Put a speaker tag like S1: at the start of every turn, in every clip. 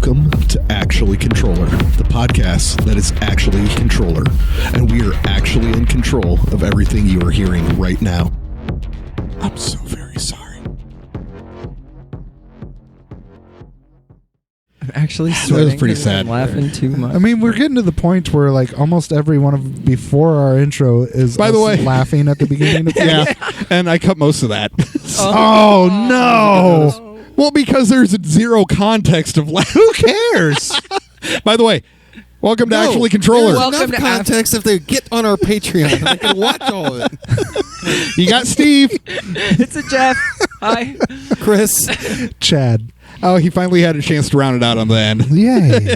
S1: Welcome to Actually Controller, the podcast that is actually Controller, and we are actually in control of everything you are hearing right now. I'm so very sorry.
S2: I'm actually
S1: That
S2: sweating.
S1: was pretty sad.
S2: I'm laughing too much.
S3: I mean, we're getting to the point where, like, almost every one of before our intro is
S1: By the way,
S3: laughing at the beginning of the
S1: Yeah, and I cut most of that.
S3: Oh, no!
S1: Well, because there's zero context of
S3: Who cares?
S1: By the way, welcome to Actually Controller.
S4: There's
S2: Welcome
S4: enough
S2: to
S4: context if they get on our Patreon. They can watch all of it.
S1: You got Steve.
S2: It's a Jeff. Hi.
S4: Chris.
S3: Chad.
S1: Oh, he finally had a chance to round it out on the end.
S3: Yay.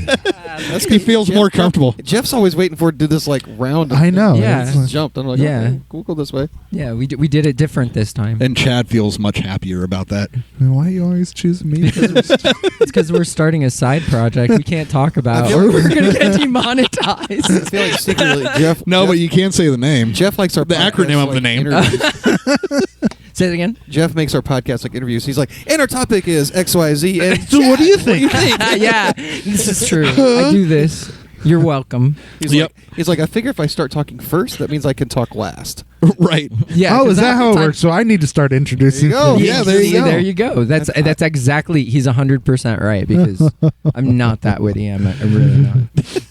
S4: That's
S1: He feels more comfortable.
S4: Jeff's always waiting for it to do this like round.
S3: I know.
S2: Yeah.
S3: It's
S4: Just
S3: like-
S4: jumped. I'm like,
S2: Yeah.
S4: okay, we'll go this way.
S2: Yeah, we did it different this time.
S1: And Chad feels much happier about that.
S3: Why are you always choosing me?
S2: It's because we're starting a side project we can't talk about,
S4: I feel
S2: or
S4: like-
S2: we're going to get
S4: I
S2: demonetized.
S4: feel like secretly Jeff.
S1: No, but you can't say the name.
S4: Jeff likes our
S1: The
S4: podcast,
S1: acronym of
S4: like,
S1: the name.
S4: interviews.
S2: Say it again.
S4: Jeff makes our podcast like interviews. He's like, and our topic is XYZ. And
S3: So what do you think?
S2: Yeah, this is true. I do this. You're welcome.
S4: He's like, I figure if I start talking first, that means I can talk last.
S1: Right.
S2: Yeah.
S3: Oh,
S2: 'cause
S3: is that how it
S2: time-
S3: works? So I need to start introducing
S4: There you go.
S3: things.
S1: Yeah, there you go.
S2: There you go. That's exactly. He's 100% right because I'm not that witty. I'm really not.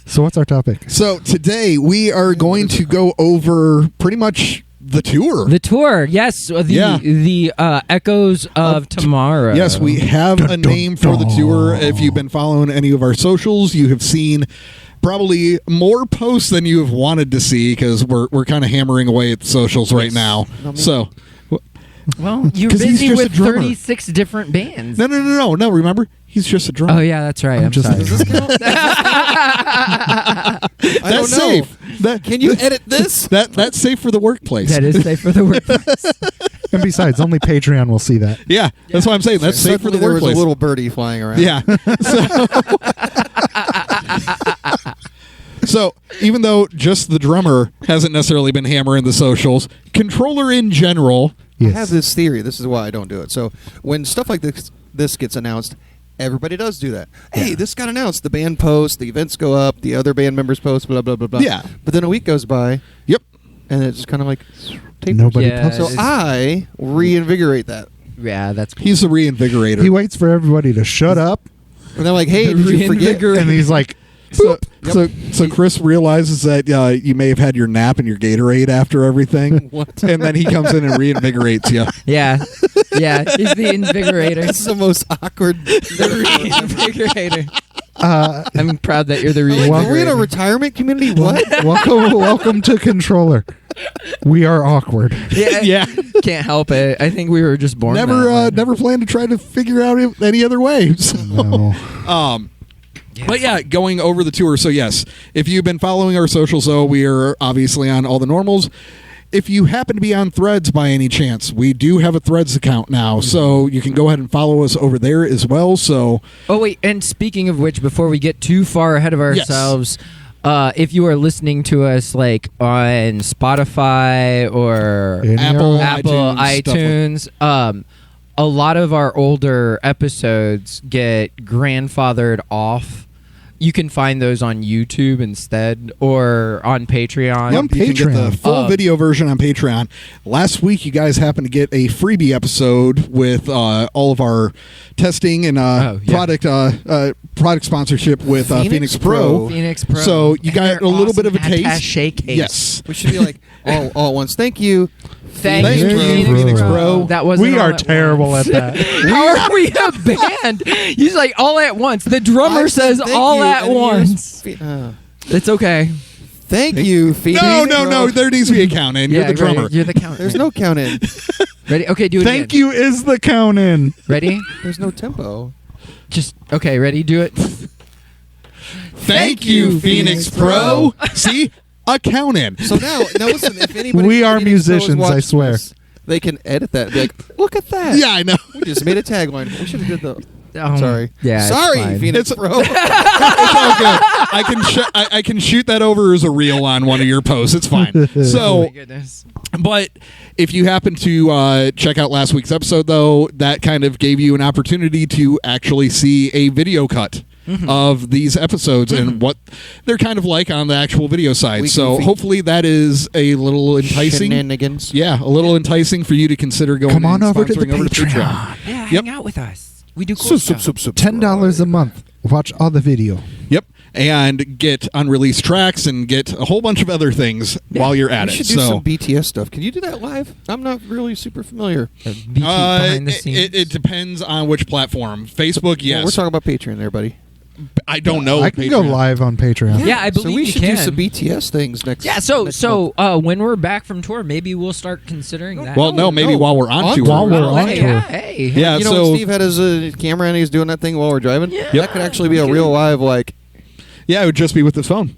S3: So what's our topic?
S1: So today we are going to go over pretty much the tour.
S2: The tour, yes. The Echoes of Tomorrow.
S1: Yes, we have a name for the tour. If you've been following any of our socials, you have seen probably more posts than you have wanted to see because we're kind of hammering away at the socials right now. So,
S2: Well, you're
S1: 'Cause he's
S2: busy
S1: just a
S2: with
S1: drummer.
S2: 36 different bands.
S1: no. Remember, he's just a drummer.
S2: Oh yeah, that's right. I'm
S3: just-
S2: sorry.
S4: Does this count? I don't
S1: That's
S4: know.
S1: safe.
S4: Can you edit this?
S1: That's safe for the workplace.
S2: That is safe for the workplace.
S3: And besides, only Patreon will see that.
S1: Yeah, that's what I'm saying. That's safe for the
S4: Suddenly there was
S1: workplace.
S4: a little birdie flying around.
S1: Yeah. So even though just the drummer hasn't necessarily been hammering the socials, Controller in general.
S4: I
S3: Yes.
S4: have this theory. This is why I don't do it. So when stuff like this gets announced, everybody does do that. Hey, this got announced. The band posts, the events go up, the other band members post, blah, blah, blah, blah.
S1: Yeah.
S4: But then a week goes by,
S1: Yep.
S4: and it's just kind of like tapers.
S3: Nobody
S2: Yeah,
S3: posts.
S4: So
S2: it's-
S4: I reinvigorate that.
S2: Yeah, that's.
S1: He's the reinvigorator.
S3: He waits for everybody to shut up,
S4: And they're like, hey, did you forget?
S3: and he's like,
S1: So Chris realizes that you may have had your nap and your Gatorade after everything,
S4: What?
S1: and then he comes in and reinvigorates you.
S2: Yeah, yeah. He's the invigorator.
S4: This is the most awkward.
S2: The reinvigorator. I'm proud that you're the
S4: Like,
S2: reinvigorator.
S4: are we in a retirement community? What?
S3: welcome to Controller. We are awkward.
S2: Yeah,
S1: Yeah.
S2: Can't help it. I think we were just born. that way.
S1: Never planned to try to figure out any other way. So,
S3: No.
S1: But yeah, going over the tour. So yes, if you've been following our socials, though, we are obviously on all the normals. If you happen to be on Threads by any chance, we do have a Threads account now, so you can go ahead and follow us over there as well. So
S2: Oh wait, and speaking of which, before we get too far ahead of ourselves, if you are listening to us like on Spotify or
S3: Any
S1: Apple,
S3: other-
S2: Apple
S1: iTunes,
S2: iTunes, a lot of our older episodes get grandfathered off. You can find those on YouTube instead or on Patreon.
S1: you can get the
S3: Patreon.
S1: full video version on Patreon. Last week, you guys happened to get a freebie episode with all of our testing and product sponsorship with Phoenix Pro.
S2: Phoenix Pro.
S1: So you got
S2: Their
S1: a little bit of a
S2: awesome
S1: taste.
S2: attaché case.
S1: Yes.
S4: We should be like all at once. Thank you.
S2: Thank
S1: Thank
S2: you,
S1: you, Phoenix Pro.
S2: That wasn't
S3: We
S2: all
S3: are
S2: at
S3: terrible
S2: once.
S3: at that.
S2: How are we a band? He's like all at once. The drummer
S4: I said
S2: says
S4: thank
S2: all
S4: you,
S2: at
S4: and
S2: once.
S4: yours-
S2: It's okay.
S4: Thank you, Phoenix.
S1: No. There needs to be a count in. You're the drummer.
S2: Ready? You're the count.
S4: There's no count in.
S2: Ready? Okay, do it
S3: Thank
S2: again.
S3: you is the count in.
S2: Ready?
S4: There's no tempo.
S2: Just okay. Ready? Do it.
S1: Thank you, Phoenix Pro. See? A count in.
S4: So now listen. If anybody,
S3: We are
S4: Phoenix Pro is
S3: musicians, I
S4: watching
S3: swear.
S4: this, they can edit that. And be like, look at that.
S1: Yeah, I know.
S4: We just made a tagline. We should have did the. Sorry.
S2: Yeah. it's
S4: Sorry,
S2: fine.
S4: Phoenix
S1: It's-
S4: Pro.
S1: It's all good. I can shoot that over as a reel on one of your posts. It's fine.
S2: Oh my
S1: So,
S2: goodness.
S1: but if you happen to check out last week's episode, though, that kind of gave you an opportunity to actually see a video cut of these episodes and what they're kind of like on the actual video side.
S4: We
S1: So
S4: goofy.
S1: hopefully that is a little enticing.
S4: Shenanigans.
S1: Yeah, a little enticing for you to consider going.
S3: Come on
S1: and
S3: over to the
S1: sponsoring over to
S3: Patreon.
S2: Yeah,
S1: Yep.
S2: hang out with us. We do cool stuff.
S3: $10 a month. Watch all the video.
S1: Yep, and get unreleased tracks and get a whole bunch of other things while you're at
S4: We
S1: it.
S4: should do
S1: So
S4: some BTS stuff. Can you do that live? I'm not really super familiar.
S2: BT behind the scenes.
S1: it depends on which platform. Facebook, yes.
S4: Well, we're talking about Patreon there, buddy.
S1: I don't know.
S3: I can go
S1: Patreon.
S3: live on Patreon.
S2: Yeah, I
S4: So
S2: believe
S4: we
S2: you
S4: should
S2: can.
S4: do some BTS things next.
S2: Yeah,
S4: next month.
S2: when we're back from tour, maybe we'll start considering that.
S1: Well, no, maybe
S4: no.
S1: while we're on
S4: On
S1: tour.
S3: While we're
S2: Oh,
S3: on
S2: hey,
S3: tour.
S2: yeah, hey.
S1: Yeah,
S4: you know,
S1: so
S4: when Steve had his camera and he's doing that thing while we're driving.
S2: Yeah.
S4: That could actually be a real live like.
S1: yeah, it would just be with his phone.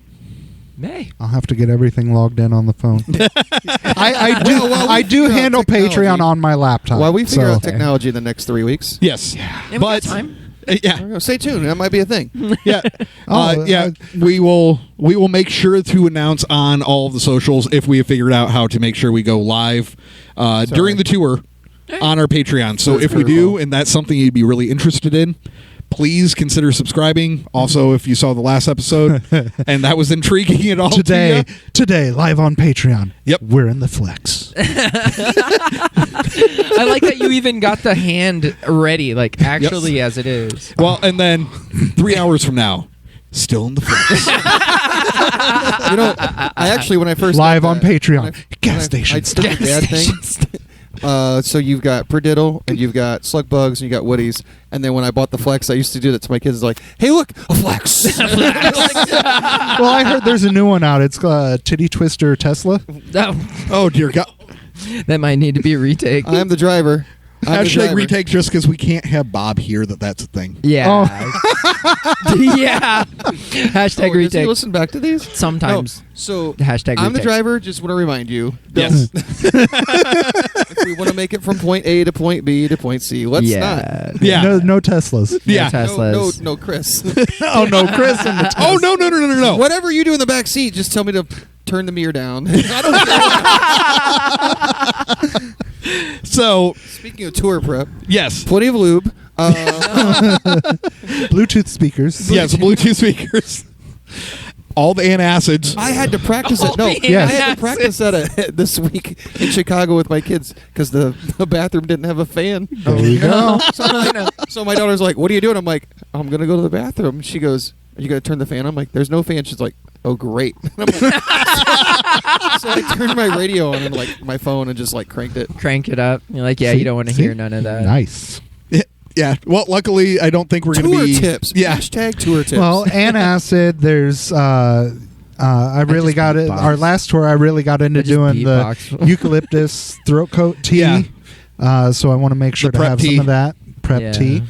S2: Hey.
S3: I'll have to get everything logged in on the phone. I do.
S4: Well, we
S3: I do
S4: figure out
S3: handle
S4: technology.
S3: Patreon on my laptop.
S4: While we figure
S3: so-
S4: out technology in the next 3 weeks.
S1: Yes,
S2: Yeah, we
S1: but
S2: got time.
S1: Yeah,
S4: Stay tuned. That might be a thing.
S1: yeah,
S3: Oh,
S1: yeah. We will make sure to announce on all of the socials if we have figured out how to make sure we go live during the tour on our Patreon. So
S4: That's
S1: if we
S4: pretty
S1: do,
S4: cool.
S1: and that's something you'd be really interested in, please consider subscribing. Also, if you saw the last episode and that was intriguing at all
S3: today,
S1: to you,
S3: today, live on Patreon.
S1: Yep.
S3: We're in the flex.
S2: I like that you even got the hand ready, like actually as it is.
S1: well, and then 3 hours from now, still in the flex.
S4: You know, I actually when I first
S3: Live
S4: got
S3: on
S4: that-
S3: Patreon.
S4: when
S3: Gas
S4: when I
S3: stations.
S4: did the dad thing. So you've got Perdiddle and you've got Slug Bugs and you got Woodies. And then when I bought the Flex, I used to do that to my kids. Like, hey, look, a Flex.
S3: Well, I heard there's a new one out. It's Titty Twister Tesla.
S1: Oh dear God!
S2: That might need to be a retake.
S4: I'm the driver. I'm the
S1: Hashtag
S4: driver.
S1: retake just because we can't have Bob here. That's a thing.
S2: Yeah. yeah.
S4: Oh,
S2: Hashtag
S4: does he
S2: retake.
S4: listen back to these?
S2: Sometimes.
S4: No. So
S2: Hashtag
S4: I'm the
S2: retake.
S4: driver. Just want to remind you.
S1: Yes.
S4: If we want to make it from point A to point B to point C, let's
S2: Yeah.
S4: not.
S1: Yeah.
S3: No Teslas.
S1: Yeah.
S2: Teslas.
S4: No, Chris.
S3: Oh no, Chris and the
S1: Oh no!
S4: Whatever you do in the back seat, just tell me to turn the mirror down. I don't care.
S1: So
S4: Speaking of tour prep,
S1: yes,
S4: plenty of lube.
S3: Bluetooth speakers.
S1: yes, Bluetooth speakers. All the antacids.
S4: I had to practice
S2: Oh,
S4: it. No,
S3: yeah.
S4: I had to practice that this week in Chicago with my kids because the bathroom didn't have a fan.
S3: There you go.
S4: So my daughter's like, "What are you doing?" I'm like, "I'm gonna go to the bathroom." She goes, "Are you gonna turn the fan on?" I'm like, "There's no fan." She's like, "Oh, great." I'm like, so I turned my radio on and like my phone and just like cranked it.
S2: Crank it up. You're like, yeah,
S3: See?
S2: you don't want to
S3: See?
S2: hear none of that.
S3: Nice.
S1: Yeah. Well, luckily, I don't think we're going to
S4: Tour
S1: be
S4: tips.
S1: Yeah.
S4: Hashtag tour tips.
S3: Well, antacid. There's. I really
S2: just
S3: got it.
S2: beatbox.
S3: Our last tour, I really got into
S2: I just
S3: doing the
S2: beatbox.
S3: eucalyptus throat coat tea.
S1: Yeah.
S3: So I want to make sure
S1: The
S3: to
S1: prep
S3: have
S1: tea.
S3: some of that prep
S2: Yeah.
S3: tea.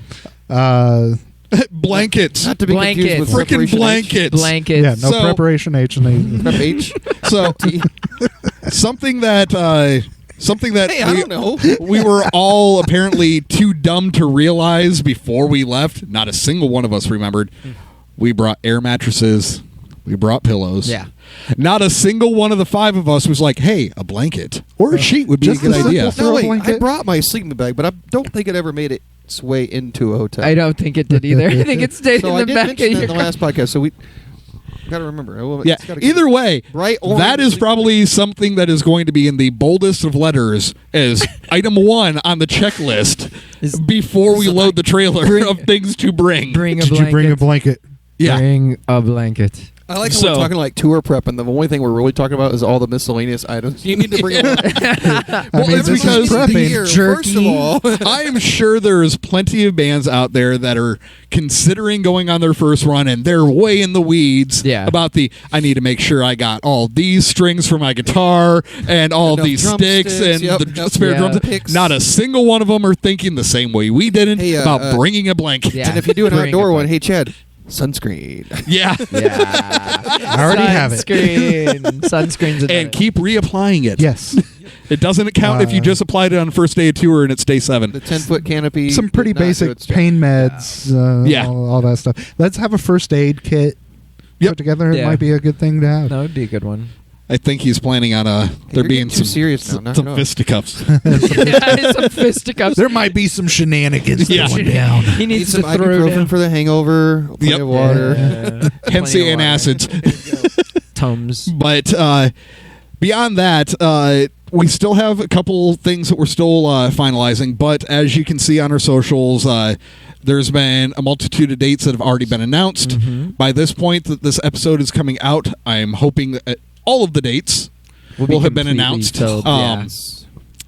S1: blankets.
S4: Not to be confused with
S1: Freaking
S4: Preparation H.
S1: blankets.
S2: Blankets.
S3: Yeah, no
S1: So-
S3: preparation H and A.
S4: Prep H.
S1: So something that
S4: Hey, I don't know.
S1: we were all apparently too dumb to realize before we left. Not a single one of us remembered. We brought air mattresses. We brought pillows.
S2: Yeah.
S1: Not a single one of the five of us was like, "Hey, a blanket or a sheet would be a
S3: just
S1: good
S3: a simple
S1: idea."
S3: thing.
S4: No,
S3: Throw a
S4: wait. I
S3: blanket.
S4: brought my sleeping bag, but I don't think it ever made its way into a hotel.
S2: I don't think it did either. I think it stayed
S4: So
S2: in
S4: I
S2: the
S4: did
S2: back
S4: mention
S2: of
S4: that
S2: your
S4: in the
S2: car.
S4: last podcast. So we got to remember.
S1: Yeah.
S4: It's gotta
S1: Either way,
S4: Bright orange
S1: that is
S4: sleep-
S1: probably something that is going to be in the boldest of letters as item 1 on the checklist
S2: Is-
S1: before we load the trailer
S2: Bring-
S1: of things to bring.
S2: Bring a
S3: Did
S2: blanket.
S3: you bring a blanket?
S1: Yeah.
S2: Bring a blanket.
S4: I like how
S1: So-
S4: we're talking like tour prep, and the only thing we're really talking about is all the miscellaneous items you need to bring. Along.
S1: Well,
S3: mean,
S1: it's
S3: this is
S1: because
S3: prepping.
S4: Here,
S2: Jerky.
S4: First of all,
S1: I am sure there is plenty of bands out there that are considering going on their first run and they're way in the weeds
S2: Yeah.
S1: about I need to make sure I got all these strings for my guitar and all
S4: Enough
S1: these sticks
S4: drumsticks,
S1: and
S4: yep,
S1: the
S4: yep.
S1: spare
S2: Yeah.
S1: drums.
S4: Picks.
S1: Not a single one of them are thinking the same way we didn't
S4: Hey,
S1: about bringing a blanket.
S2: Yeah.
S4: and if you do an
S2: Bring
S4: outdoor
S2: a
S4: one,
S2: blanket.
S4: hey Chad, sunscreen.
S1: Yeah.
S2: Yeah.
S3: I already have it.
S2: Sunscreen. Sunscreen's a
S1: And keep reapplying it.
S3: Yes.
S1: It doesn't count if you just applied it on the first day of tour and it's day 7.
S4: The 10-foot canopy.
S3: Some pretty
S4: did not do
S3: basic
S4: its job.
S3: pain meds.
S1: Yeah.
S3: All that stuff. Let's have a first aid kit
S1: Yep.
S3: put together. It
S2: Yeah.
S3: might be a good thing to have.
S2: That would be a good one.
S1: I think he's planning on there
S4: You're
S1: being
S4: getting too
S1: some
S4: serious now. Knock
S1: some
S4: it off.
S1: fisticuffs.
S2: Yeah, some fisticuffs.
S3: There might be some shenanigans
S1: Yeah.
S3: going down.
S2: He
S4: Need
S2: needs
S4: some
S2: to throw
S4: ibuprofen
S2: down
S4: for the hangover. Plenty
S1: Yep.
S4: of water.
S1: Hence
S2: Plenty
S1: the
S2: of water.
S1: antacids.
S2: Tums.
S1: But beyond that, we still have a couple things that we're still finalizing. But as you can see on our socials, there's been a multitude of dates that have already been announced.
S2: Mm-hmm.
S1: By this point that this episode is coming out, I'm hoping that all of the dates will have been
S2: completely
S1: announced.
S2: filled, yeah.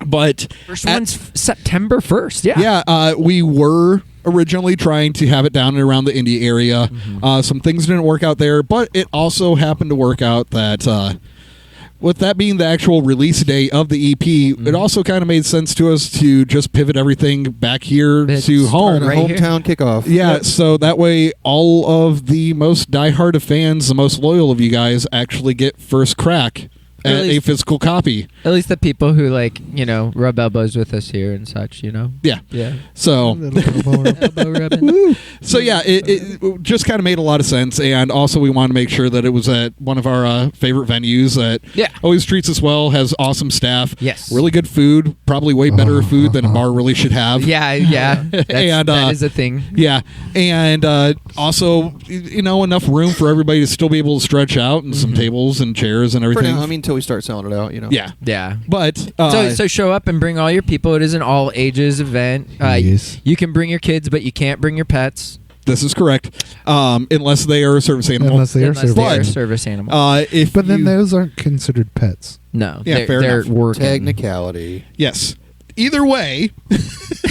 S1: But
S2: First one's September 1st. Yeah.
S1: yeah, we were originally trying to have it down and around the Indy area. Some things didn't work out there, but it also happened to work out that with that being the actual release day of the EP, it also kind of made sense to us to just pivot everything back here
S2: Let's
S1: to
S2: start
S1: home.
S2: right here.
S4: Hometown kickoff.
S1: Yeah, so that way all of the most diehard of fans, the most loyal of you guys, actually get first crack at a
S2: least-
S1: physical copy.
S2: At least the people who rub elbows with us here and such.
S1: Yeah.
S2: Yeah.
S1: So
S2: Elbow rubbing.
S1: So yeah, it just kind of made a lot of sense, and also we wanted to make sure that it was at one of our favorite venues that
S2: Yeah.
S1: always treats us well, has awesome staff,
S2: Yes.
S1: really good food, probably way better food than a bar really should have.
S2: Yeah. Yeah.
S1: And,
S2: that is a thing.
S1: Yeah, and also enough room for everybody to still be able to stretch out, and some tables and chairs and
S4: For
S1: everything.
S4: now, I mean, until we start selling it out,
S1: yeah,
S2: Yeah.
S1: but
S2: So show up and bring all your people. It is an all ages event.
S3: Yes.
S2: You can bring your kids, but you can't bring your pets
S1: this is correct, unless they are a service animal.
S3: Unless they are
S2: unless
S3: service.
S2: they are
S1: But-
S2: service animals.
S1: If
S3: But then
S1: you-
S3: those aren't considered pets.
S2: No.
S1: Yeah, fair
S2: they're
S1: enough.
S2: working.
S4: Technicality.
S1: yes. Either way,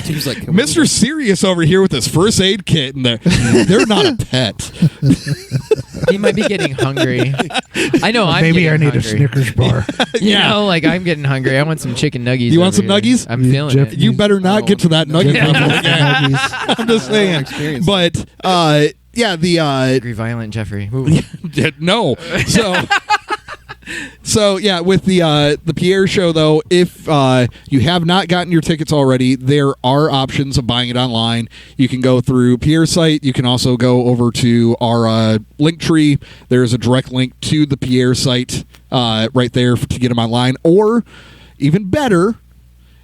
S4: Seems like
S1: Mr. Serious over here with his first aid kit, and they're not a pet.
S2: He might be getting hungry. I know. I'm
S3: Maybe I
S2: getting
S3: need a
S2: hungry.
S3: Snickers bar.
S1: Yeah.
S2: I'm getting hungry. I want some chicken nuggies.
S1: You want
S2: over
S1: some
S2: here.
S1: nuggies?
S2: I'm
S3: You
S2: feeling
S3: Jeff-
S2: it.
S1: You better not get to that nugget
S3: Jeff-
S1: level
S3: Jeff-
S1: again.
S3: Nuggies.
S1: I'm just saying.
S4: experience.
S1: But yeah, the
S2: Angry violent Jeffrey. Ooh.
S1: no. So yeah, with the Pierre show though, if you have not gotten your tickets already, there are options of buying it online. You can go through Pierre's site. You can also go over to our link tree. There's a direct link to the Pierre site right there to get them online. Or even better,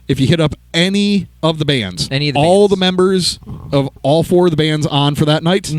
S1: if you hit up any of the bands,
S2: Any of the
S1: all
S2: bands.
S1: the members of all four of the bands on for that night,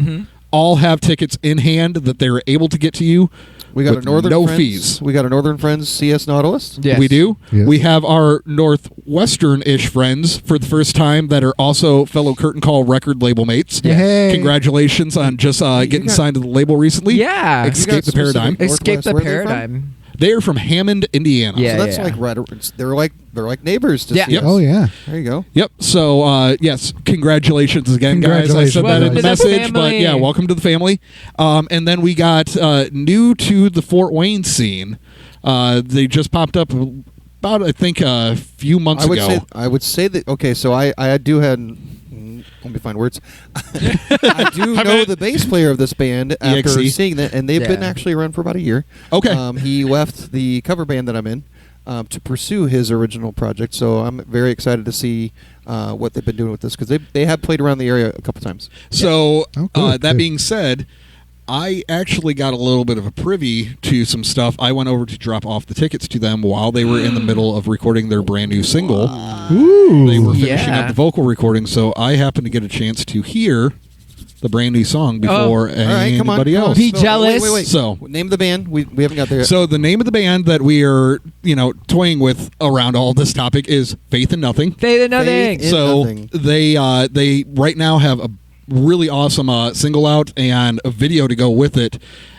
S1: all have tickets in hand that they're able to get to you.
S4: We got
S1: with
S4: a Northern
S1: no
S4: Friends.
S1: fees.
S4: We got a Northern Friends CS Nautilus.
S2: Yes.
S1: We do.
S3: Yes.
S1: We have our Northwestern-ish friends for the first time that are also fellow Curtain Call record label mates.
S2: Yeah.
S3: Hey.
S1: Congratulations on just getting
S4: got-
S1: signed to the label recently.
S2: Yeah.
S1: Escape
S4: You got
S1: the Paradigm.
S4: specific-
S2: Escape the
S4: Northwest, where are they from?
S2: paradigm.
S1: They are from Hammond, Indiana.
S2: Yeah.
S4: So that's like right. They're like neighbors to
S2: Yeah.
S4: see
S1: Yep.
S4: us.
S3: Oh, yeah.
S4: There you go.
S1: Yep. So, yes, congratulations again, guys. I said
S3: Congratulations,
S1: that in the
S2: guys. Welcome to the
S1: message, but
S2: family.
S1: yeah, welcome to the family. And then we got new to the Fort Wayne scene. They just popped up about, I think, a few months ago.
S4: I would say that. Okay, so I do have. Let me find words. I do know the bass player of this band after
S1: EXE.
S4: seeing that, and they've been
S2: Yeah.
S4: actually around for about a year.
S1: Okay.
S4: He left the cover band that I'm in to pursue his original project, so I'm very excited to see what they've been doing with this because they have played around the area a couple times.
S1: So,
S3: Oh, good,
S1: that
S3: good.
S1: being said, I actually got a little bit of a privy to some stuff. I went over to drop off the tickets to them while they were in the middle of recording their brand new single.
S3: Ooh.
S1: They were finishing
S2: Yeah.
S1: up the vocal recording, so I happened to get a chance to hear the brand new song before
S4: All right, come on.
S1: anybody
S4: come on.
S1: else.
S2: Be
S4: So,
S2: jealous.
S4: Wait.
S1: So-
S4: name of the band. We haven't got there yet.
S1: So the name of the band that we are, toying with around all this topic is Faith in Nothing.
S2: Faith in nothing.
S4: Faith in
S1: So
S4: Nothing.
S1: they right now have a really awesome single out and a video to go with it.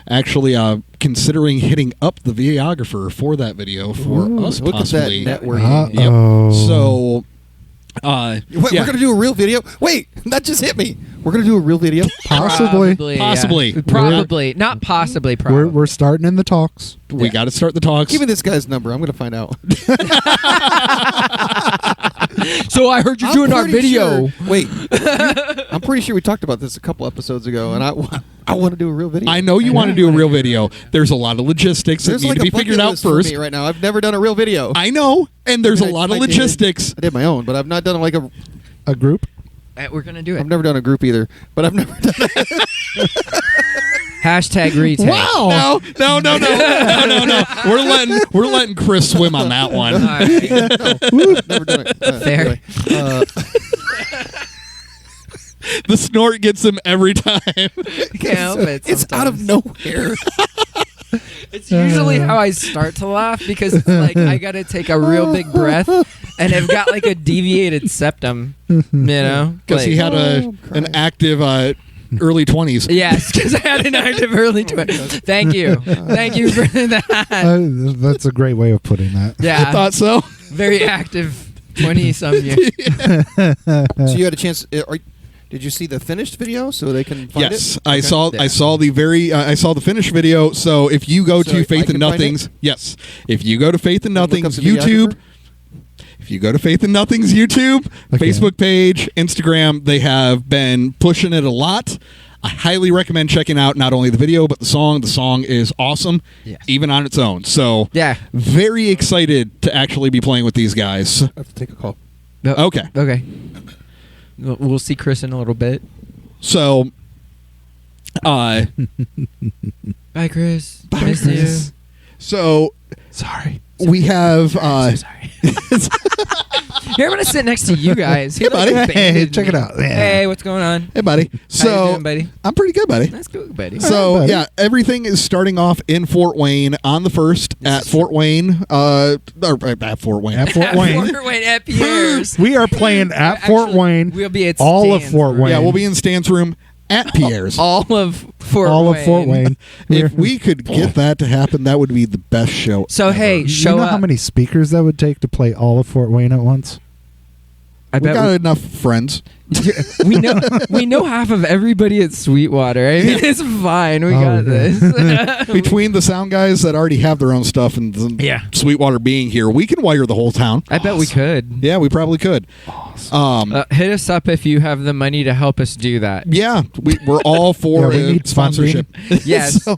S1: Actually, considering hitting up the videographer for that video for
S3: Ooh,
S1: us
S4: Look
S1: possibly.
S4: at that networking.
S3: Uh-oh.
S1: So,
S4: Wait,
S1: yeah.
S4: we're gonna do a real video. Wait, that just hit me. We're gonna do a real video.
S3: Possibly.
S1: Possibly.
S2: Yeah. Probably. Not possibly. Probably.
S3: We're starting in the talks.
S1: we got to start the talks.
S4: Give me this guy's number. I'm gonna find out.
S2: So I heard you're
S4: I'm
S2: doing our
S4: pretty
S2: video.
S4: sure- wait, I'm pretty sure we talked about this a couple episodes ago, and I want to do a real video.
S1: I know you want to do a real video. There's a lot of logistics
S4: There's
S1: that need
S4: like
S1: to be
S4: a bucket
S1: figured out
S4: list for
S1: first.
S4: me right now. I've never done a real video.
S1: I know, and there's
S4: I
S1: a
S4: mean,
S1: lot of
S4: I did-
S1: logistics.
S4: I did my own, but I've not done like a.
S3: A group?
S2: We're gonna do it.
S4: I've never done a group either, but I've never done.
S2: Hashtag retake.
S3: Wow.
S1: No. We're letting Chris swim on that one.
S2: All right.
S4: Never done it.
S2: Fair.
S4: Anyway,
S1: The snort gets him every time.
S2: Can't help it.
S4: it's out of
S2: sometimes.
S4: nowhere.
S2: It's usually how I start to laugh because it's like I got to take a real big breath and I've got like a deviated septum, you know?
S1: Because he
S2: Like-
S1: had an active early 20s.
S2: Yes, because I had an active early 20s. Thank you for that.
S3: That's a great way of putting that.
S2: Yeah,
S1: I thought so.
S2: very active 20-some years.
S4: So you had a chance. Did you see the finished video so they can find
S1: Yes,
S4: it?
S1: I
S4: Okay.
S1: saw.
S2: Yeah.
S1: I saw the finished video. So if you go
S4: So
S1: to
S4: I
S1: Faith
S4: can
S1: and
S4: find
S1: Nothing's,
S4: it?
S1: yes, if you go to Faith and
S4: Look up
S1: Nothing's
S4: the
S1: YouTube,
S4: videographer?
S1: if you go to Faith and Nothing's YouTube,
S3: Okay.
S1: Facebook page, Instagram, they have been pushing it a lot. I highly recommend checking out not only the video but the song. The song is awesome,
S2: Yes.
S1: even on its own. So
S2: Yeah.
S1: very excited to actually be playing with these guys.
S4: I have to take a call.
S1: Okay.
S2: Okay. We'll see Chris in a little bit.
S1: So,
S2: Bye, Chris.
S1: Bye,
S2: Miss
S1: Chris.
S2: you.
S1: so
S3: Sorry.
S1: we have.
S2: So sorry. Here, I'm gonna sit next to you guys. He,
S1: Hey, buddy.
S2: like,
S3: Hey,
S2: abandoned
S3: check it
S2: me.
S3: out. Yeah.
S2: Hey, what's going on?
S1: Hey, buddy.
S2: How you
S1: So
S2: doing, buddy?
S1: I'm pretty good, buddy.
S2: That's good, buddy.
S1: So
S3: buddy.
S1: yeah, everything is starting off in Fort Wayne on the 1st at Fort Wayne. Or at Fort Wayne.
S3: At Fort Wayne.
S2: Fort Wayne at Pierre's.
S3: We are playing at
S2: Actually,
S3: Fort Wayne.
S2: We'll be at
S3: all of
S2: Stan's
S3: Fort
S2: room.
S3: Wayne.
S1: Yeah, we'll be in Stan's room at Pierre's.
S2: All of Fort
S3: all
S2: Wayne.
S3: of Fort Wayne.
S1: If we could get that to happen, that would be the best show.
S2: So
S1: ever.
S2: hey,
S3: you
S2: show
S3: know
S2: up.
S3: how many speakers that would take to play all of Fort Wayne at once?
S2: I
S1: we
S2: bet
S1: got enough friends.
S2: we know half of everybody at Sweetwater. I mean, it's fine. We
S3: Oh,
S2: got
S3: okay.
S2: this.
S1: Between the sound guys that already have their own stuff and the
S2: Yeah.
S1: Sweetwater being here, we can wire the whole town.
S2: I bet we could.
S1: Yeah, we probably could.
S2: Hit us up if you have the money to help us do that.
S1: Yeah, we're all for
S3: Yeah, we need
S1: sponsorship.
S2: Yes.
S1: So,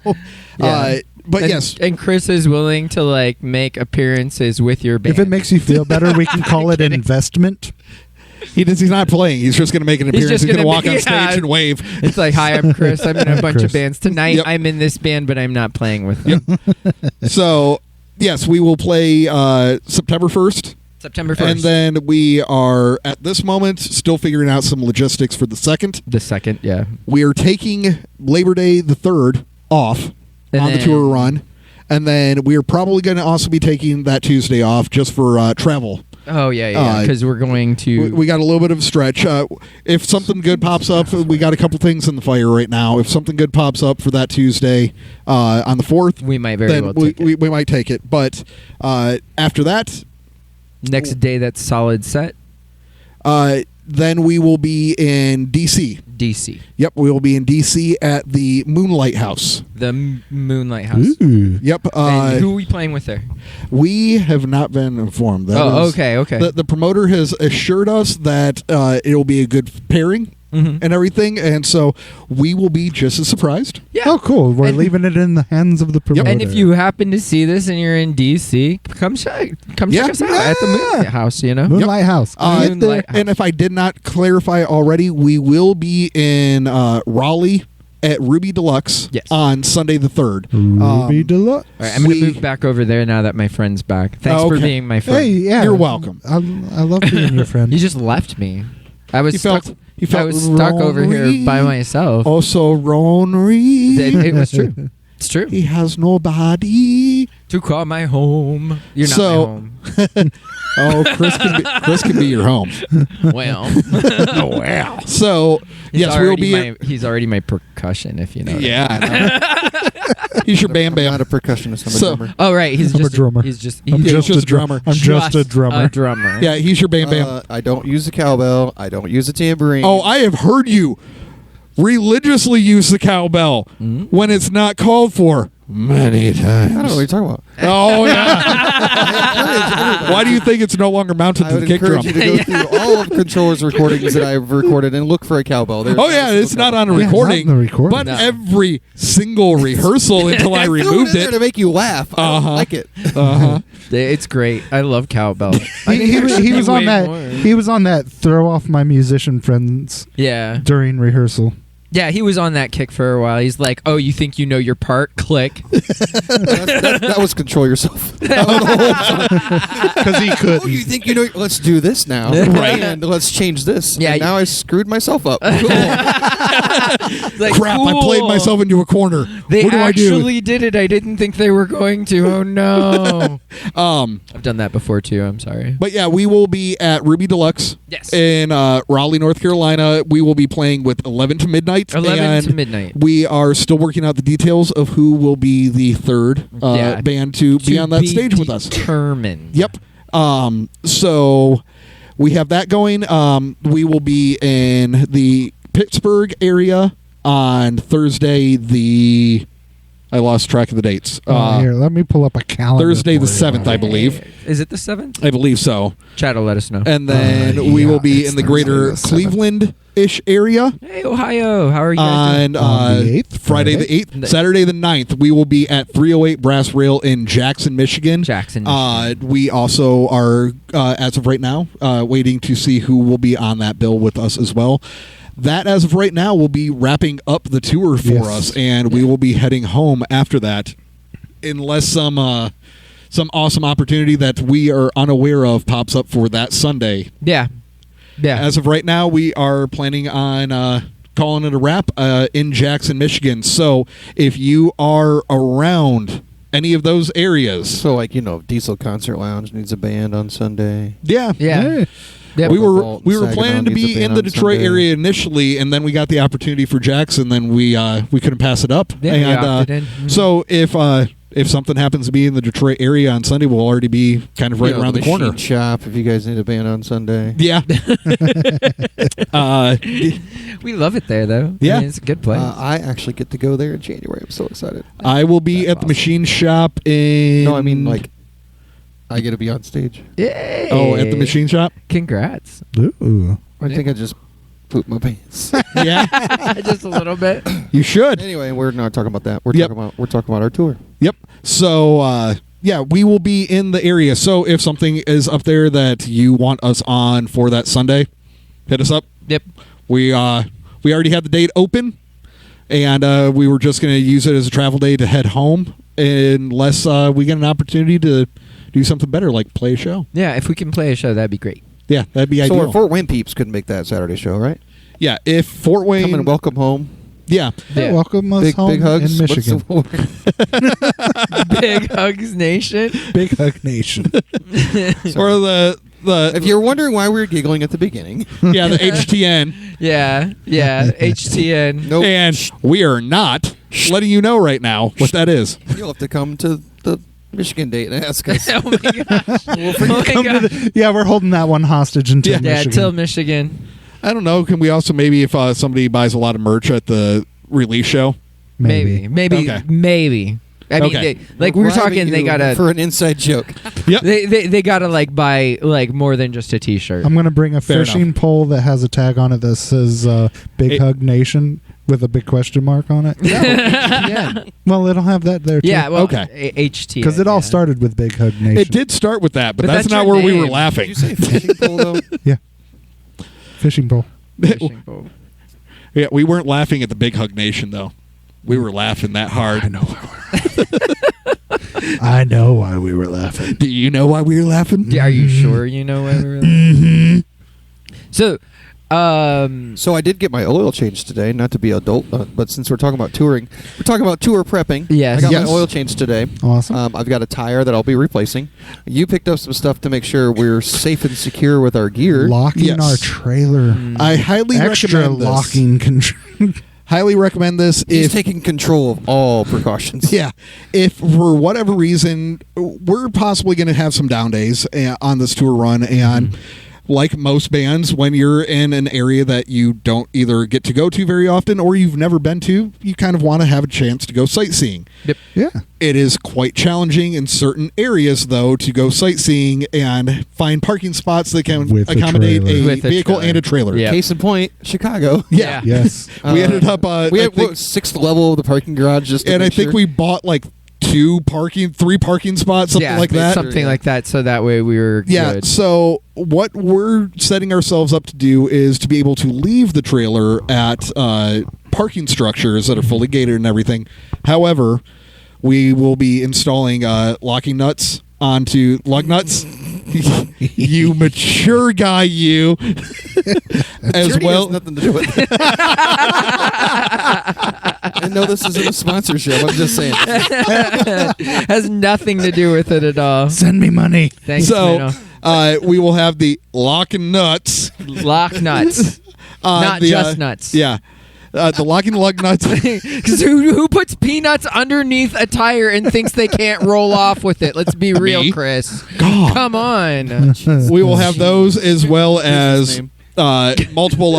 S2: Yeah.
S1: but
S2: and,
S1: yes,
S2: and Chris is willing to like make appearances with your band.
S3: If it makes you feel better, we can call it an investment.
S1: he's not playing. He's just going to make an appearance.
S2: just
S1: He's going to
S2: gonna
S1: walk
S2: be-
S1: on stage
S2: yeah.
S1: and wave.
S2: It's like, hi, I'm Chris. I'm in a
S3: I'm
S2: bunch
S3: Chris.
S2: of bands tonight.
S1: Yep.
S2: I'm in this band, but I'm not playing with them.
S1: So, yes, we will play September 1st.
S2: September 1st.
S1: And then we are, at this moment, still figuring out some logistics for the 2nd.
S2: the 2nd, yeah.
S1: We are taking Labor Day the 3rd off
S2: And
S1: on the
S2: then-
S1: tour run. And then we are probably going to also be taking that Tuesday off just for travel.
S2: Oh, yeah, because we're going to...
S1: We got a little bit of a stretch. If something good pops up, we got a couple things in the fire right now. If something good pops up for that Tuesday on the 4th,
S2: we might very
S1: then
S2: well take it.
S1: we might take it. But after that,
S2: Next day, that's solid set.
S1: then we will be in D.C.
S2: DC.
S1: Yep, we will be in D.C. at the Moonlight House.
S2: The Moonlight House.
S3: Ooh.
S1: Yep.
S2: And who are we playing with there?
S1: We have not been informed. That
S2: Oh,
S1: is-
S2: okay.
S1: The promoter has assured us that it will be a good pairing
S2: Mhm.
S1: and everything, and so we will be just as surprised.
S2: Yeah.
S3: Oh, cool. We're
S2: And-
S3: leaving it in the hands of the promoter.
S2: And if you happen to see this and you're in DC, come check
S1: Yeah.
S2: us out at the Moonlight House, you know?
S3: Moonlight House. Right
S2: Moonlight
S3: there.
S2: House.
S1: And if I did not clarify already, we will be in Raleigh at Ruby Deluxe
S2: Yes.
S1: on Sunday the 3rd.
S3: Ruby Deluxe.
S2: All right, I'm going
S1: we-
S2: to move back over there now that my friend's back. Thanks
S1: Oh,
S2: for
S1: okay.
S2: being my friend.
S3: Hey, yeah.
S1: You're welcome.
S3: I love being your friend.
S2: You just left me. I was
S1: You
S2: stuck.
S1: felt- you felt
S2: I was stuck over here
S1: lonely.
S2: by myself.
S1: Also, Ron Reed.
S2: It was true. It's true.
S1: He has nobody.
S2: To call my home. You're not
S1: So-
S2: my home.
S1: Oh, Chris can be your home.
S2: Well,
S3: Wow.
S1: So yes, we will be.
S2: He's already my percussion, if you know. what I mean.
S1: Yeah, I know. He's your Bam
S4: I'm not
S1: Bam.
S4: a percussionist. I'm
S1: So-
S4: a drummer.
S2: Oh right, he's
S3: I'm a
S2: just
S3: drummer.
S2: He's just
S3: I'm
S1: Yeah,
S2: he's
S1: just a drummer.
S3: I'm just a drummer.
S2: A drummer.
S1: Yeah, he's your Bam Bam.
S4: I don't use the cowbell. I don't use a tambourine.
S1: Oh, I have heard you religiously use the cowbell when it's not called for. Many times.
S4: I don't know what you're talking about.
S1: Oh yeah. Why do you think it's no longer mounted
S4: I
S1: to
S4: would
S1: the kick drum?
S4: encourage you to go through all of Controller's recordings that I've recorded and look for a cowbell. There's
S1: Oh yeah, it's not on a
S3: Yeah,
S1: recording,
S3: not on the recording.
S1: but
S2: No.
S1: every single rehearsal until I
S4: threw it
S1: removed
S4: in there to
S1: it.
S4: make you laugh. I
S1: Uh-huh.
S4: don't like it.
S1: Uh-huh.
S2: It's great. I love cowbell.
S3: He was on
S2: Way
S3: that.
S2: more.
S3: He was on that. Throw off my musician friends
S2: Yeah.
S3: during rehearsal.
S2: Yeah, he was on that kick for a while. He's like, "Oh, you think you know your part? Click."
S4: that was control yourself.
S3: Because he could.
S4: Oh, you think you know? Let's do this now,
S2: Right.
S4: And let's change this.
S2: Yeah,
S4: And now I screwed myself up. Cool.
S2: It's like,
S1: Crap! I played
S2: cool.
S1: myself into a corner.
S2: They
S1: what do I do?
S2: actually did it. I didn't think they were going to. Oh no! I've done that before too. I'm sorry.
S1: But yeah, we will be at Ruby Deluxe.
S2: Yes.
S1: In Raleigh, North Carolina. We will be playing with 11 to midnight.
S2: 11
S1: and
S2: to midnight.
S1: We are still working out the details of who will be the third band to be on that stage with us.
S2: Determined.
S1: Yep. So we have that going. We will be in the Pittsburgh area on Thursday. I lost track of the dates.
S3: Here, let me pull up a calendar.
S1: Thursday the
S3: for you.
S1: 7th, I believe.
S2: Is it the 7th?
S1: I believe so.
S2: Chad will let us know.
S1: And then we
S3: yeah,
S1: will be
S3: it's
S1: in the
S3: Thursday
S1: greater
S3: the 7th.
S1: Cleveland-ish area.
S2: Hey, Ohio. How are you guys doing?
S3: On the 8th,
S1: Friday the 8th. Saturday the 9th, we will be at 308 Brass Rail in Jackson, Michigan.
S2: Jackson.
S1: We also are, as of right now, waiting to see who will be on that bill with us as well. That, as of right now, will be wrapping up the tour for
S3: Yes.
S1: us, and we will be heading home after that, unless some awesome opportunity that we are unaware of pops up for that Sunday.
S2: Yeah. Yeah.
S1: As of right now, we are planning on calling it a wrap in Jackson, Michigan. So if you are around any of those areas,
S4: So, like, Diesel Concert Lounge needs a band on Sunday.
S1: yeah.
S2: yeah. Yep.
S1: We were
S4: Vault
S1: we were
S4: Saginaw
S1: planning to
S4: needs a
S1: be
S4: band
S1: in the
S4: on
S1: Detroit
S4: Sunday.
S1: area initially, and then we got the opportunity for Jackson. Then we couldn't pass it up.
S2: Yeah, we
S1: and
S2: opted in. Mhm.
S1: so if something happens to be in the Detroit area on Sunday, we'll already be kind of right around the corner.
S4: Machine Shop, if you guys need a band on Sunday.
S1: Yeah.
S2: We love it there, though.
S1: Yeah.
S2: I mean, it's a good place.
S4: I actually get to go there in January. I'm so excited.
S1: I will be
S2: That's
S1: at the
S2: awesome.
S1: machine shop in.
S4: No, I mean, like, I get to be on stage.
S2: Yay.
S1: Oh, at the machine shop.
S2: Congrats.
S3: Ooh.
S4: I think I just pooped my pants.
S1: Yeah,
S2: Just a little bit.
S1: you should.
S4: Anyway, we're not talking about that. We're
S1: Yep.
S4: talking about our tour.
S1: Yep. So, yeah, we will be in the area. So, if something is up there that you want us on for that Sunday, hit us up.
S2: Yep.
S1: We already had the date open, and we were just going to use it as a travel day to head home, unless we get an opportunity to do something better, like play a show.
S2: Yeah, if we can play a show, that'd be great.
S1: Yeah, that'd be
S4: So
S1: ideal.
S4: our Fort Wayne peeps couldn't make that Saturday show, right?
S1: Yeah, if Fort Wayne,
S4: Come and welcome home.
S1: yeah,
S2: Yeah.
S3: Welcome us
S4: Big
S3: home
S4: hugs.
S3: in
S4: What's
S3: Michigan.
S4: the-
S2: Big Hugs Nation.
S3: Big Hug Nation.
S1: or the
S4: If you're wondering why we were giggling at the beginning,
S1: yeah the HTN,
S2: Yeah. Yeah. HTN.
S4: nope.
S1: and we are not letting you know right now what that is.
S4: You'll have to come to the Michigan date and ask us.
S2: Oh my gosh. Oh my
S3: Come to
S2: gosh.
S3: yeah, we're holding that one hostage until
S1: Yeah.
S2: Yeah,
S3: Michigan.
S2: till Michigan.
S1: I don't know. Can we also maybe if somebody buys a lot of merch at the release show?
S2: Maybe.
S1: Okay.
S2: Maybe. I mean,
S1: Okay.
S2: like we were
S4: Bribing
S2: talking, they
S4: you
S2: gotta
S4: for an inside joke.
S1: Yep.
S2: they gotta like buy like more than just a T-shirt.
S3: I'm going to bring a
S1: Fair
S3: fishing
S1: enough.
S3: pole that has a tag on it that says Big
S1: It-
S3: Hug Nation with a big question mark on it.
S1: Yeah.
S3: Well, it'll have that there too.
S2: Yeah, well,
S1: Okay.
S2: HT.
S3: Because it all started with Big Hug Nation.
S1: It did start with that, but
S2: But
S1: that's
S2: that's
S1: not
S2: your
S1: where we were
S2: name.
S1: laughing.
S4: Did you say fishing pole though?
S3: Fishing pole.
S1: Yeah, we weren't laughing at the Big Hug Nation though. We were laughing that hard.
S3: I know why I know why we were laughing.
S1: Do you know why we were laughing?
S2: Yeah, are you sure you know what we're So,
S4: So I did get my oil changed today, not to be adult, but since we're talking about touring, we're talking about tour prepping.
S2: Yes.
S4: I got
S1: Yes.
S4: my oil changed today.
S3: Awesome.
S4: I've got a tire that I'll be replacing. You picked up some stuff to make sure we're safe and secure with our gear.
S3: Locking
S1: Yes.
S3: our trailer.
S1: I highly
S3: Extra
S1: recommend this.
S3: locking control.
S1: Highly recommend this
S4: He's
S1: if
S4: taking control of all precautions.
S1: yeah, if for whatever reason we're possibly going to have some down days on this tour run, and like most bands, when you're in an area that you don't either get to go to very often or you've never been to, you kind of want to have a chance to go sightseeing.
S3: Yeah.
S1: It is quite challenging in certain areas, though, to go sightseeing and find parking spots that can
S3: With a
S1: accommodate
S3: trailer.
S1: a
S2: With a
S1: vehicle
S2: trailer.
S1: and a trailer.
S2: Yeah.
S4: Case in point, Chicago.
S1: Yeah.
S3: Yes.
S1: We ended up.
S4: We
S1: I
S4: had
S1: think-
S4: 6th level of the parking garage just to
S1: and I
S4: make
S1: think
S4: sure.
S1: we bought like 3 parking spots, something
S2: yeah,
S1: like that.
S2: something like that. So that way we were
S1: Yeah.
S2: good.
S1: So what we're setting ourselves up to do is to be able to leave the trailer at parking structures that are fully gated and everything. However, we will be installing locking nuts onto lug nuts. You mature guy, you. As
S4: Maturity
S1: well.
S4: has nothing to do with it. I know this isn't a sponsorship. I'm just saying.
S2: Has nothing to do with it at all.
S3: Send me money.
S2: Thanks,
S1: So
S2: Mino.
S1: we will have the locking nuts.
S2: Lock nuts. Not
S1: the,
S2: just nuts.
S1: Yeah. The locking lug nuts.
S2: Because who puts peanuts underneath a tire and thinks they can't roll off with it? Let's be real,
S1: Me.
S2: Chris.
S1: God.
S2: Come on.
S1: We will have those as well as
S4: name.
S1: multiple.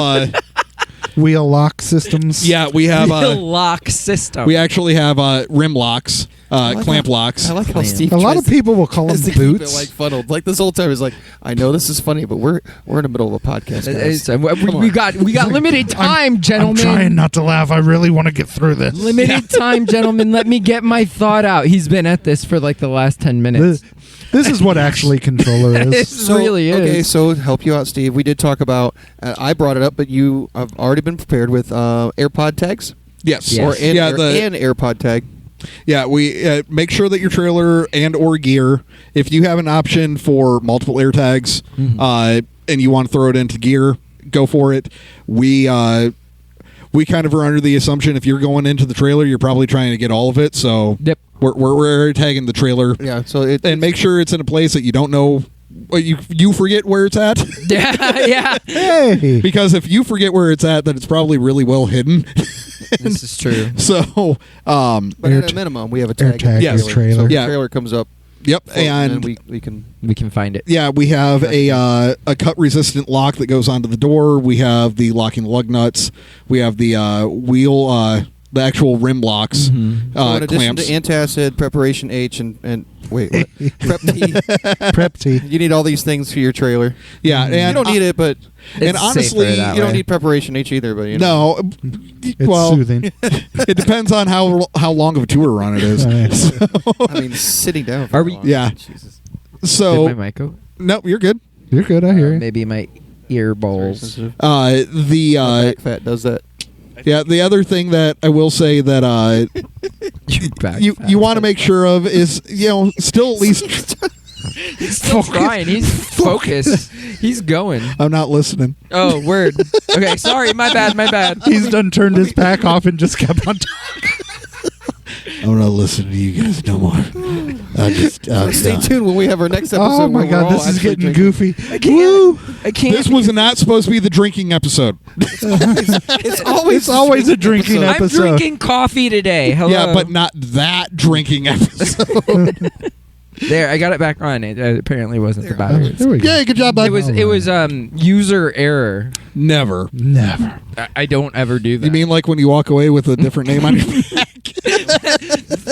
S3: Wheel lock systems.
S1: Yeah, we have.
S2: Real lock system.
S1: We actually have rim locks, clamp locks.
S4: I like how Steve.
S3: A lot
S4: tries
S3: of people will call them
S4: to keep it
S3: boots.
S4: like funneled. Like this whole time is like, I know this is funny, but we're in the middle of a podcast. Guys.
S2: We got limited time,
S3: I'm
S2: gentlemen.
S3: trying not to laugh. I really want to get through this.
S2: Limited time, gentlemen. Let me get my thought out. He's been at this for like the last 10 minutes.
S3: This is what actually controller is.
S2: This really is.
S4: Okay, so to help you out, Steve, we did talk about. I brought it up, but you have already been prepared with AirPod tags.
S1: Yes.
S2: Yes.
S4: Or an,
S1: Yeah,
S4: an AirPod tag.
S1: Yeah, we make sure that your trailer and or gear, if you have an option for multiple air tags, and you want to throw it into gear, go for it. We kind of are under the assumption if you're going into the trailer, you're probably trying to get all of it. So
S2: Yep.
S1: we're air tagging the trailer.
S4: Yeah, so
S1: And make sure it's in a place that you don't know. You forget where it's at.
S2: Yeah.
S3: Hey.
S1: Because if you forget where it's at, then it's probably really well hidden.
S2: This is true.
S1: So,
S4: But at a minimum, we have a tag.
S3: AirTag
S1: Yes.
S3: your trailer.
S4: So if
S1: Yeah.
S4: the trailer comes up,
S1: yep,
S4: and
S1: and
S4: then we can.
S2: We can find it.
S1: yeah, we have a cut resistant lock that goes onto the door. We have the locking lug nuts. We have the wheel, the actual rim locks,
S4: So in addition
S1: clamps.
S4: to antacid, preparation H, and wait, what? Prep T.
S3: Prep tea.
S4: You need all these things for your trailer.
S1: Yeah, and
S4: You don't need it, but
S1: And
S2: It's
S1: honestly,
S2: safer that
S4: you don't
S2: way.
S4: need preparation H either. But you know.
S1: No,
S3: It's
S1: well,
S3: soothing.
S1: it depends on how long of a tour run it is.
S4: I mean, sitting down. For
S2: Are
S4: that
S2: we-
S4: long.
S1: Yeah.
S4: Jesus.
S1: So
S2: Did my mic go?
S1: no, you're good.
S3: You're good. I hear you.
S2: Maybe my ear
S4: Very
S2: bowls.
S4: sensitive.
S1: The
S4: My back fat does that.
S1: yeah, the other thing that I will say that you want to make sure of is still at least.
S2: He's still trying. He's focused. He's going.
S1: I'm not listening.
S2: Oh, word. Okay, sorry. My bad.
S3: He's done turned his back off and just kept on talking.
S1: I'm not listening to you guys no more.
S4: Stay tuned when we have our next episode.
S3: Oh my
S4: where we're
S3: god,
S4: all
S3: this is
S4: actually
S3: getting
S4: drinking.
S3: goofy.
S2: I can't.
S3: Woo!
S2: I can't.
S1: This was not supposed to be the drinking episode.
S4: It's always
S3: a drinking
S2: I'm
S3: episode.
S2: drinking coffee today. Hello.
S1: Yeah, but not that drinking episode.
S2: There, I got it back on. It apparently wasn't the
S3: Oh,
S2: battery.
S3: there we go.
S1: Yeah, good job, bud.
S2: It was user error.
S1: Never.
S3: Never.
S2: I don't ever do that.
S1: You mean like when you walk away with a different name on your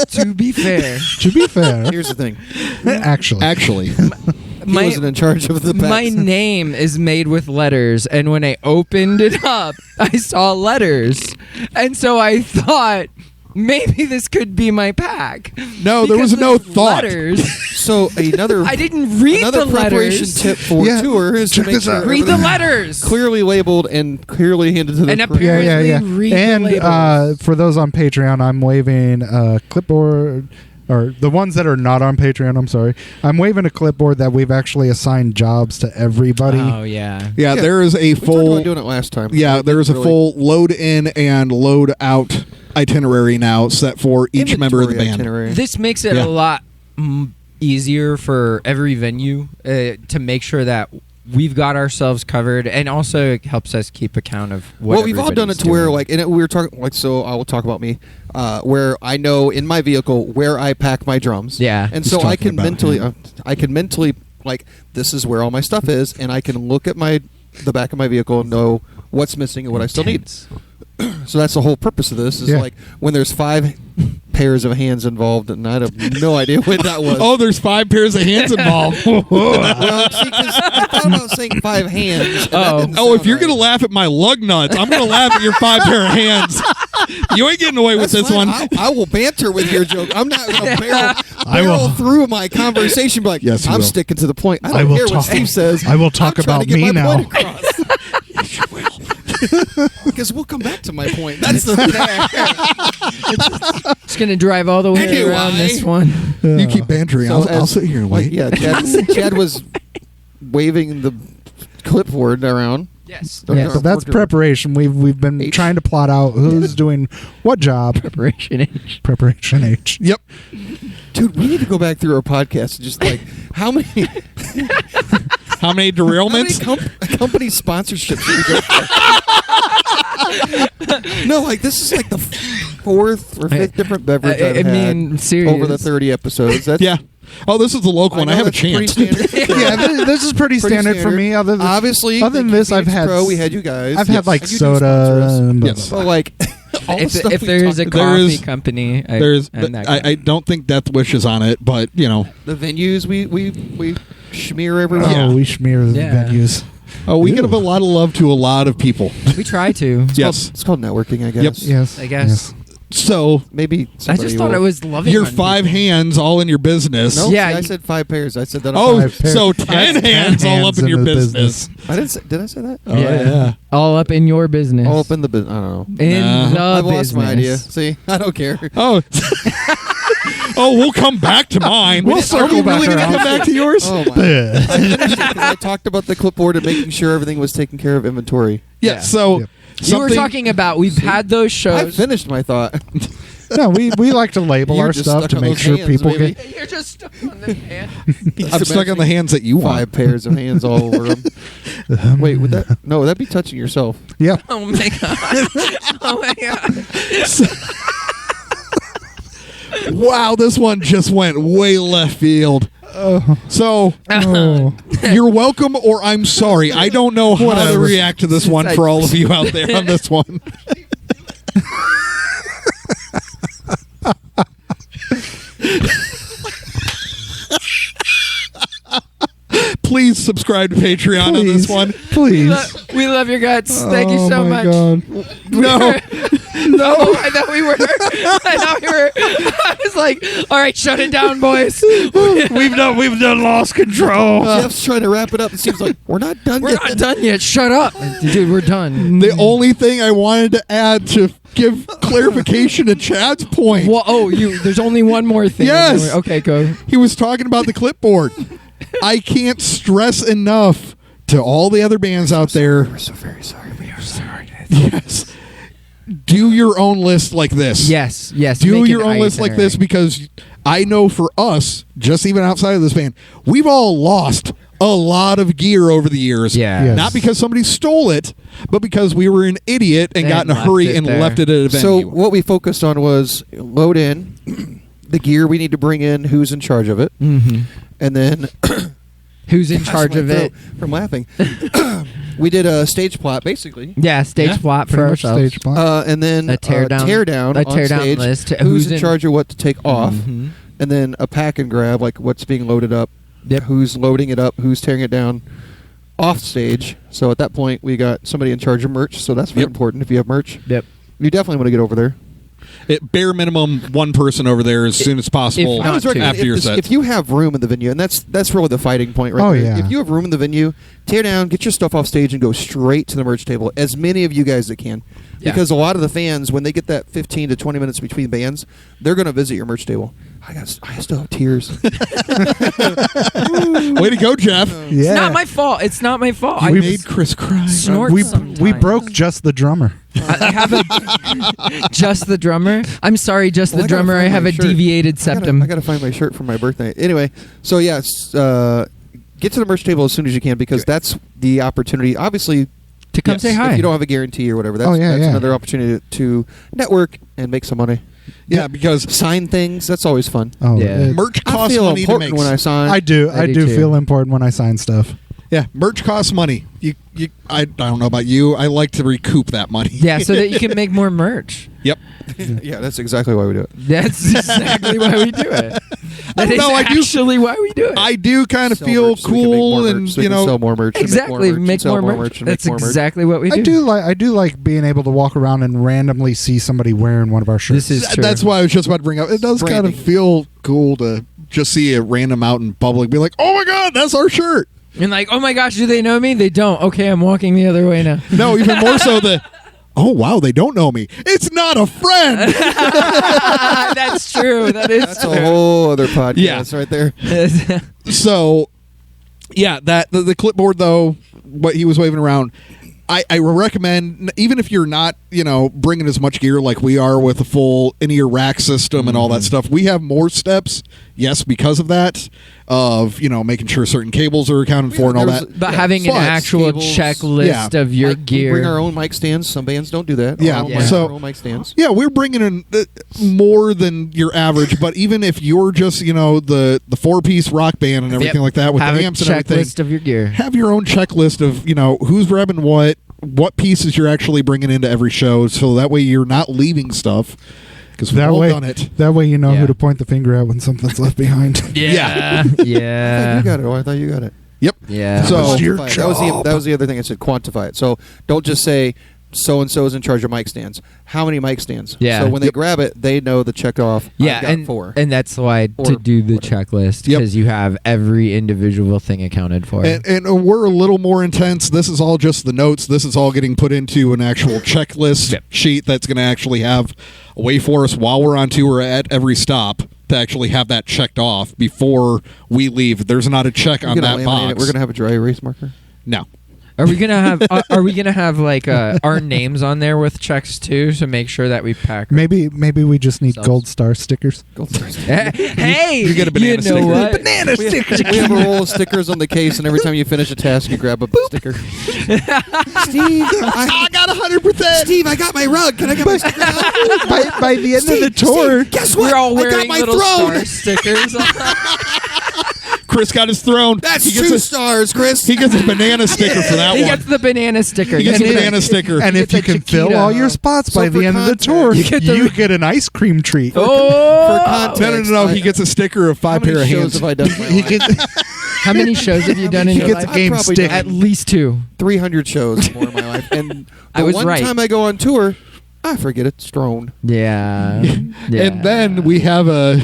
S2: to be fair,
S3: To be fair,
S4: Here's the thing.
S3: actually,
S1: Actually.
S4: He wasn't in charge of the
S2: my
S4: packs.
S2: name is made with letters, and when I opened it up, I saw letters, and so I thought maybe this could be my pack.
S1: No, there
S2: Because
S1: was no
S2: with
S1: thought.
S2: Letters.
S4: So another
S2: I didn't read
S4: another
S2: the
S4: preparation
S2: letters.
S4: tip for
S3: Yeah.
S4: tour is to
S3: Check
S4: make
S3: this
S4: sure
S3: out.
S2: Read the
S4: everything's
S2: letters.
S4: clearly labeled and clearly handed to the
S2: And
S4: correct-
S2: apparently-
S3: yeah.
S2: read the
S3: And
S2: labels.
S3: for those on Patreon, I'm waving a clipboard, or the ones that are not on Patreon. I'm sorry. I'm waving a clipboard that we've actually assigned jobs to everybody.
S2: Oh yeah.
S1: Yeah, there is a
S4: We talked
S1: full.
S4: about doing it last time.
S1: Yeah, there is a
S4: Really-
S1: full load in and load out itinerary now set for each member of the
S4: inventory
S1: band.
S4: itinerary.
S2: This makes it
S1: Yeah.
S2: a lot easier for every venue to make sure that we've got ourselves covered, and also it helps us keep account of what.
S4: Well, we've all done it
S2: everybody's
S4: to where,
S2: doing.
S4: like, and we were talking, like, so I will talk about me, where I know in my vehicle where I pack my drums.
S2: Yeah.
S4: And
S3: He's
S4: so I
S3: talking
S4: can
S3: about
S4: mentally, like, this is where all my stuff is, and I can look at the back of my vehicle and know what's missing and what I still need.
S2: Intense.
S4: So that's the whole purpose of this, is
S3: Yeah.
S4: like, when there's 5 pairs of hands involved, and I have no idea what that was.
S1: Oh, there's 5 pairs of hands involved.
S4: Well, see, 'cause I thought about saying 5 hands. and that didn't
S1: Oh, if
S4: sound
S1: you're
S4: right.
S1: going to laugh at my lug nuts, I'm going to laugh at your 5 pair of hands. You ain't getting away with
S4: That's
S1: this
S4: fine.
S1: one.
S4: I will banter with your joke. I'm not going to barrel
S3: I will.
S4: through my conversation. Be like,
S1: Yes, you
S4: I'm
S1: will.
S4: sticking to the point. I
S3: I
S4: don't
S3: will
S4: care what
S3: talk-
S4: Steve says.
S3: I will talk
S4: I'm trying
S3: about
S4: to get
S3: me
S4: my
S3: now.
S4: point across.
S1: Yes, you will.
S4: Because we'll come back to my point. That's the thing.
S2: It's gonna drive all the way
S4: Anyway.
S2: around this one.
S1: You keep bantering.
S4: So
S1: I'll
S4: as-
S1: sit here and wait.
S4: Yeah, Chad was waving the clipboard around.
S2: Yes.
S4: Don't
S2: Yes.
S4: know.
S3: So that's preparation. We've been
S4: H.
S3: trying to plot out who's doing what job.
S2: Preparation H.
S3: Preparation H.
S1: Yep.
S4: Dude, we need to go back through our podcast and just like how many
S1: How many derailments?
S4: company sponsorships did we go for? No, like this is like the fourth or fifth different beverage I've
S2: I
S4: had
S2: mean, serious.
S4: over the 30 episodes. That's,
S1: Yeah. Oh, this is the local one. I
S4: know
S1: have a
S4: that's pretty
S1: chance.
S4: standard.
S3: Yeah, this is pretty standard for me. Other than
S4: Obviously,
S3: other than
S4: the
S3: this, I've
S4: Phoenix
S3: had
S4: Pro, we had you guys.
S3: I've had like
S4: And you do
S3: soda.
S4: sponsor us.
S3: And
S1: Yes.
S4: But like, all the stuff
S2: If
S4: we
S2: there is a
S4: talked about,
S2: coffee company, I'm that guy.
S1: I don't think Death Wish is on it, but you know.
S4: the venues we smear everywhere.
S3: Oh,
S1: Yeah.
S3: we smear the
S2: Yeah.
S3: venues.
S1: Oh, we
S3: Ew.
S1: give a lot of love to a lot of people.
S2: we try to.
S1: Yes.
S4: It's called networking, I guess.
S3: Yes,
S2: I guess.
S1: So
S4: Maybe
S2: I
S4: somebody
S2: just thought
S4: will.
S2: I was loving
S1: your
S2: on
S1: 5
S2: people.
S1: hands all in your business.
S4: No,
S2: Yeah,
S4: see, I
S2: you-
S4: said 5 pairs. I said that.
S1: Oh,
S3: Five pairs.
S1: so 10
S3: That's
S1: hands all up in your
S3: the
S1: business.
S4: I didn't. Did I say that?
S1: Oh, yeah.
S2: All up in your business.
S4: All up in the business. I don't know.
S2: In
S1: Nah.
S2: the
S4: I've
S2: business.
S4: lost my idea. See, I don't care.
S1: Oh. Oh, we'll come back to mine.
S3: We'll circle
S1: Are we really
S3: back
S1: gonna
S3: around.
S1: come back to yours?
S4: Oh my! I finished it 'cause I talked about the clipboard and making sure everything was taken care of inventory.
S1: Yeah.
S2: Yeah.
S1: So
S3: Yep.
S2: You were talking about we've had those
S4: I
S2: shows.
S4: finished my thought.
S3: No, we like to label
S4: You're
S3: our
S4: just
S3: stuff
S4: stuck
S3: to
S4: on
S3: make
S4: those
S3: sure
S4: hands,
S3: people
S4: baby.
S3: get.
S2: You're just stuck on the hand.
S1: I'm stuck on the hands that you want.
S4: 5 pairs of hands all over them. Wait, would that? No, would that be touching yourself?
S3: Yeah.
S2: Oh my god. Oh my god.
S1: Wow, this one just went way left field. So
S3: Oh.
S1: you're welcome, or I'm sorry. I don't know how to
S3: Whatever.
S1: react to this one for all of you out there on this one. Please subscribe to Patreon on this one.
S3: Please.
S2: We love your guts. Thank you
S3: Oh
S2: so
S3: my
S2: much.
S3: God.
S1: No,
S2: No, I thought we were. I was like, all right, shut it down, boys.
S3: We've done lost control.
S4: Jeff's trying to wrap it up. It seems like we're not done
S2: We're
S4: yet.
S2: not done yet. Shut up, dude. We're done.
S1: the only thing I wanted to add to give clarification to Chad's point.
S2: Well, there's only one more thing.
S1: Yes.
S2: Okay, go.
S1: He was talking about the clipboard. I can't stress enough to all the other bands out there.
S4: We're so very sorry. We are sorry.
S1: Yes. Do your own list like this.
S2: Yes.
S1: Do
S2: make
S1: your
S2: an
S1: own list like this,
S2: itinerary.
S1: because I know for us, just even outside of this band, we've all lost a lot of gear over the years.
S2: Yeah.
S3: Yes.
S1: Not because somebody stole it, but because we were an idiot and got in a
S2: left
S1: hurry
S2: it
S1: and
S2: there.
S1: left it at a
S4: So
S1: venue.
S4: what we focused on was load in the gear we need to bring in, who's in charge of it,
S2: Mhm.
S4: and then
S2: Who's in
S4: Gosh,
S2: charge
S4: my
S2: of it?
S4: throat from laughing. We did a stage plot basically,
S2: Yeah, stage
S1: Yeah,
S2: plot for
S3: Pretty much
S2: ourselves.
S3: stage plot.
S4: and then
S2: A tear down- a
S4: on
S2: tear down
S4: stage,
S2: list.
S4: Who's in charge of what to take off,
S2: Mhm.
S4: and then a pack and grab, like what's being loaded up,
S2: Yep.
S4: who's loading it up, who's tearing it down off stage. So at that point, we got somebody in charge of merch. So that's very
S1: Yep.
S4: important. If you have merch,
S2: Yep.
S4: you definitely want to get over there.
S1: At bare minimum, one person over there as soon as possible
S2: If
S4: I was
S2: not
S4: recommending
S1: after your
S4: if,
S1: set.
S4: if you have room in the venue, and that's really the fighting point right
S3: Oh,
S4: there.
S3: yeah.
S4: If you have room in the venue, tear down, get your stuff off stage, and go straight to the merch table. As many of you guys that can,
S2: Yeah.
S4: because a lot of the fans, when they get that 15 to 20 minutes between bands, they're going to visit your merch table. I still have tears.
S1: Way to go, Jeff.
S3: Yeah.
S2: It's not my fault. It's not my fault.
S1: You
S2: I
S1: made Chris cry.
S2: snort
S3: we
S2: sometimes.
S3: broke just the drummer.
S2: I have a just the drummer. I'm sorry, just
S4: Well,
S2: the
S4: I gotta
S2: drummer. I
S4: find
S2: have
S4: my
S2: a
S4: shirt.
S2: deviated septum.
S4: I got to find my shirt for my birthday. Anyway, so yes, get to the merch table as soon as you can, because that's the opportunity. Obviously,
S2: to come
S1: Yes.
S2: say hi.
S4: if you don't have a guarantee or whatever, that's,
S3: Oh, yeah,
S4: that's
S3: yeah.
S4: another opportunity to network and make some money.
S1: Yeah, because
S4: Sign things. That's always fun.
S3: Oh,
S2: Yeah.
S1: merch
S4: I
S1: costs
S4: feel
S1: money to
S4: important
S1: make.
S4: when I sign.
S3: I do.
S2: I
S3: I
S2: do
S3: do
S2: too.
S3: feel important when I sign stuff.
S1: Yeah, merch costs money. I don't know about you. I like to recoup that money.
S2: yeah, so that you can make more merch.
S1: Yep.
S4: Yeah, that's exactly why we do it.
S2: That's exactly why we do it.
S1: I
S2: That
S1: don't
S2: is
S1: know, I do-
S2: actually why we do it.
S1: I do kind of
S4: Sell
S1: feel
S4: merch so we can make
S1: cool,
S4: more
S1: and
S4: merch, so we
S1: you
S4: can
S1: know,
S4: sell more merch. and
S2: exactly
S4: make
S2: make more
S4: and
S2: merch.
S4: and
S2: That's
S4: make more merch.
S2: exactly what we do.
S3: I do like being able to walk around and randomly see somebody wearing one of our shirts.
S2: This is true.
S1: that's why I was just about to bring up. It does kind
S4: Branding.
S1: of feel cool to just see a random out in public, be like, "Oh my god, that's our shirt."
S2: And like, oh my gosh, do they know me? They don't. Okay, I'm walking the other way now.
S1: No, even more so the. Oh wow, they don't know me. It's not a friend.
S2: That's true.
S4: That's a whole other podcast right there.
S1: So, yeah, that the clipboard though, what he was waving around, I recommend, even if you're not, bringing as much gear like we are with a full in-ear rack system and all that stuff, we have more steps, yes, because of that, of, making sure certain cables are accounted for and all that.
S2: But having an actual
S4: cables,
S2: checklist of your
S4: We
S2: gear.
S4: bring our own mic stands. Some bands don't do that.
S1: Yeah,
S4: Our own mic stands.
S1: Yeah, we're bringing in more than your average, but even if you're just, the 4-piece rock band and everything like that with
S2: have
S1: the amps and
S2: a checklist
S1: everything,
S2: of your gear.
S1: have your own checklist of, who's grabbing what pieces you're actually bringing into every show, so that way you're not leaving stuff. Because we've all done it.
S3: That way you know who to point the finger at when something's left behind.
S2: Yeah. Yeah.
S4: You got it. Oh, I thought you got it.
S1: Yep.
S2: Yeah.
S1: So
S4: that was the other thing I said. Quantify it. So don't just say so and so is in charge of mic stands. How many mic stands?
S2: Yeah.
S4: So when they grab it, they know the check off.
S2: Yeah,
S4: I've got 4.
S2: and that's why to do the checklist, because you have every individual thing accounted for.
S1: And we're a little more intense. This is all just the notes. This is all getting put into an actual checklist sheet that's going to actually have a way for us while we're on tour at every stop to actually have that checked off before we leave. There's not a check on that box.
S4: We're going to have a dry erase marker?
S1: No.
S2: Are we gonna have? Are we gonna have like our names on there with checks too, to make sure that we pack?
S3: Maybe we just need gold star stickers.
S4: Gold stars.
S2: Hey,
S1: you get a banana sticker.
S2: What?
S3: Banana sticker.
S4: We have a roll of stickers on the case, and every time you finish a task, you grab a sticker. Steve,
S1: I got 100%.
S4: Steve, I got my rug. Can I get my sticker now?
S3: by the end of the tour,
S4: guess what?
S2: We're all
S4: I got
S2: wearing
S4: my
S2: little
S4: throne.
S2: star stickers.
S1: Chris got his throne.
S4: That's
S1: he
S4: 2 stars, Chris.
S1: He gets a banana sticker for that
S2: He
S1: one.
S2: gets the banana sticker.
S1: He gets
S2: You
S1: a
S2: get
S1: banana sticker.
S3: and if
S2: get
S3: you
S2: the
S3: can fill
S2: Chiquita.
S3: all your spots by
S4: So
S3: the
S4: for
S3: end of the
S4: context,
S3: tour,
S2: you get the-
S3: you get an ice cream treat.
S4: For
S2: Oh,
S4: context,
S1: No. He gets a sticker of 5 pair of hands.
S4: Have I done in my
S3: He
S4: life?
S3: gets
S2: how many shows have you done in
S3: he
S2: your
S3: gets
S2: life?
S3: a game
S4: I've probably
S3: stick.
S4: done
S2: At least 2.
S4: 300 shows more in my life. And
S2: I
S4: the
S2: was
S4: one
S2: right.
S4: time I go on tour, I forget it's Strone.
S2: Yeah. Yeah.
S1: And then we have a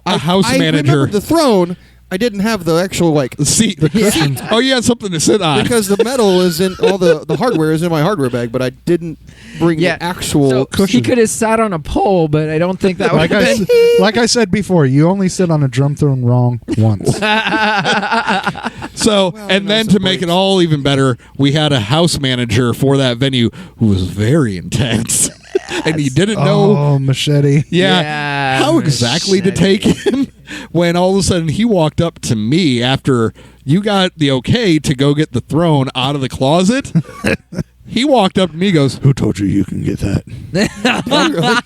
S1: house
S4: I
S1: manager.
S4: remembered the throne. I didn't have the actual
S1: The seat. Oh, you had something to sit on.
S4: because the metal is in all the hardware is in my hardware bag, but I didn't bring the actual
S2: so
S4: cushion.
S2: he could have sat on a pole, but I don't think that would have been.
S3: Like I said before, you only sit on a drum throne wrong once.
S1: So,
S4: Well,
S1: and
S4: no,
S1: then
S4: some
S1: to make it
S4: breaks.
S1: all even better, we had a house manager for that venue who was very intense. And he didn't know
S3: Oh, machete.
S1: how exactly to take him when all of a sudden he walked up to me after you got the okay to go get the throne out of the closet. He walked up to me and goes, "Who told you you can get that?"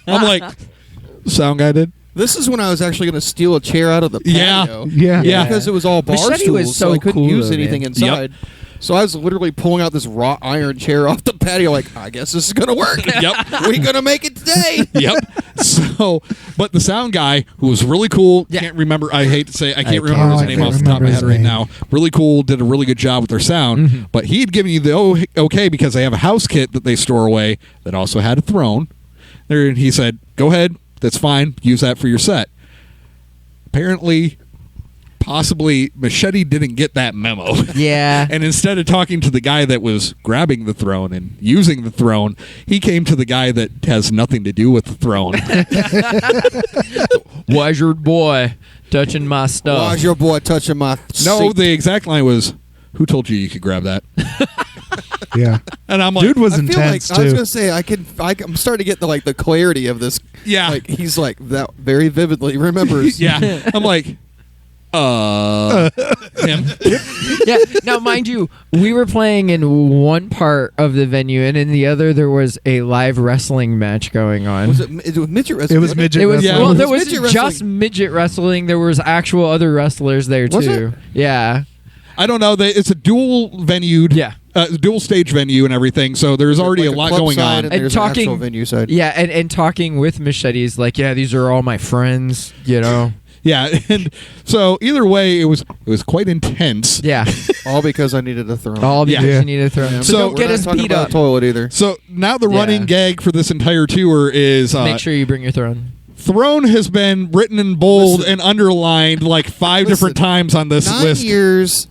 S1: I'm like, sound guy did.
S4: This is when I was actually going to steal a chair out of the
S1: Yeah.
S4: patio.
S3: Yeah.
S4: Because it was all bar
S2: Machete
S4: stools,
S2: was
S4: so
S2: so
S4: I couldn't
S2: cool,
S4: use
S2: though,
S4: anything
S2: man.
S4: inside. So I was literally pulling out this wrought iron chair off the patio, like, I guess this is going to work.
S1: Yep.
S4: We're going to make it today.
S1: Yep. So, but the sound guy who was really cool, can't remember. I hate to say, I can't remember his name off the top of my head right now. Really cool, did a really good job with their sound. But he had given you the okay because they have a house kit that they store away that also had a throne. There, and he said, "Go ahead, that's fine. Use that for your set." Apparently, possibly Machete didn't get that memo.
S2: Yeah.
S1: And instead of talking to the guy that was grabbing the throne and using the throne, he came to the guy that has nothing to do with the throne.
S2: Why's your boy touching my stuff?
S4: Why's your boy touching my
S1: No,
S4: seat?
S1: the exact line was, "Who told you you could grab that?"
S3: Yeah.
S1: And I'm like,
S3: Dude was
S4: I feel
S3: intense
S4: like I was
S3: too.
S4: gonna say I'm starting to get the clarity of this.
S1: Yeah.
S4: like he's like that very vividly remembers.
S1: yeah. I'm like, him.
S2: Yeah. Now, mind you, we were playing in one part of the venue, and in the other there was a live wrestling match going on.
S4: Was it midget wrestling?
S3: It was
S4: wasn't
S3: midget
S2: It was
S1: Yeah.
S2: well.
S1: It
S2: There
S4: was
S2: was
S4: midget
S2: just
S4: wrestling.
S2: midget wrestling. There was actual other wrestlers there
S4: Was
S2: too. Yeah.
S1: I don't know. It's a dual venued, dual stage venue and everything. So there's already
S4: Like
S1: a lot
S4: club
S1: going
S4: side
S1: on.
S4: and
S2: And
S4: there's
S2: talking-
S4: an actual venue side.
S2: Yeah, and talking with Machete's like, yeah, these are all my friends, you know.
S1: Yeah, and so either way, it was quite intense.
S2: Yeah.
S4: All because I needed a throne.
S2: All because
S3: Yeah.
S2: you need to throw.
S4: Yeah.
S2: So
S1: So
S2: don't
S4: We're
S2: get
S4: not
S2: us
S4: talking
S2: beat
S4: about
S2: up.
S4: toilet either.
S1: So now the
S2: Yeah.
S1: running gag for this entire tour is
S2: Make sure you bring your throne.
S1: Throne has been written in bold and underlined like 5 different times on this
S4: 9
S1: list.
S4: years,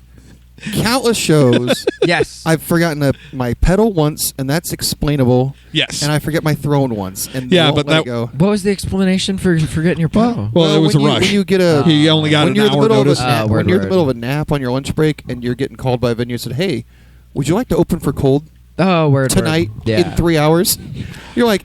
S4: countless shows.
S2: Yes.
S4: I've forgotten my pedal once, and that's explainable.
S1: Yes.
S4: And I forget my throne once, and
S1: Yeah,
S4: won't
S1: but
S4: let
S1: that-
S4: it go.
S2: What was the explanation for forgetting your pedal?
S1: Well, it was
S4: when
S1: a
S4: you-
S1: rush.
S4: When you get a,
S1: He only got
S4: when
S1: an
S4: you're in the
S1: hour
S4: middle
S1: notice.
S4: of a nap,
S2: Word,
S4: when you're in the
S2: word.
S4: middle of a nap on your lunch break, and you're getting called by a venue and said, "Hey, would you like to open for cold
S2: Oh, word.
S4: tonight
S2: Yeah.
S4: in 3 hours?" You're like,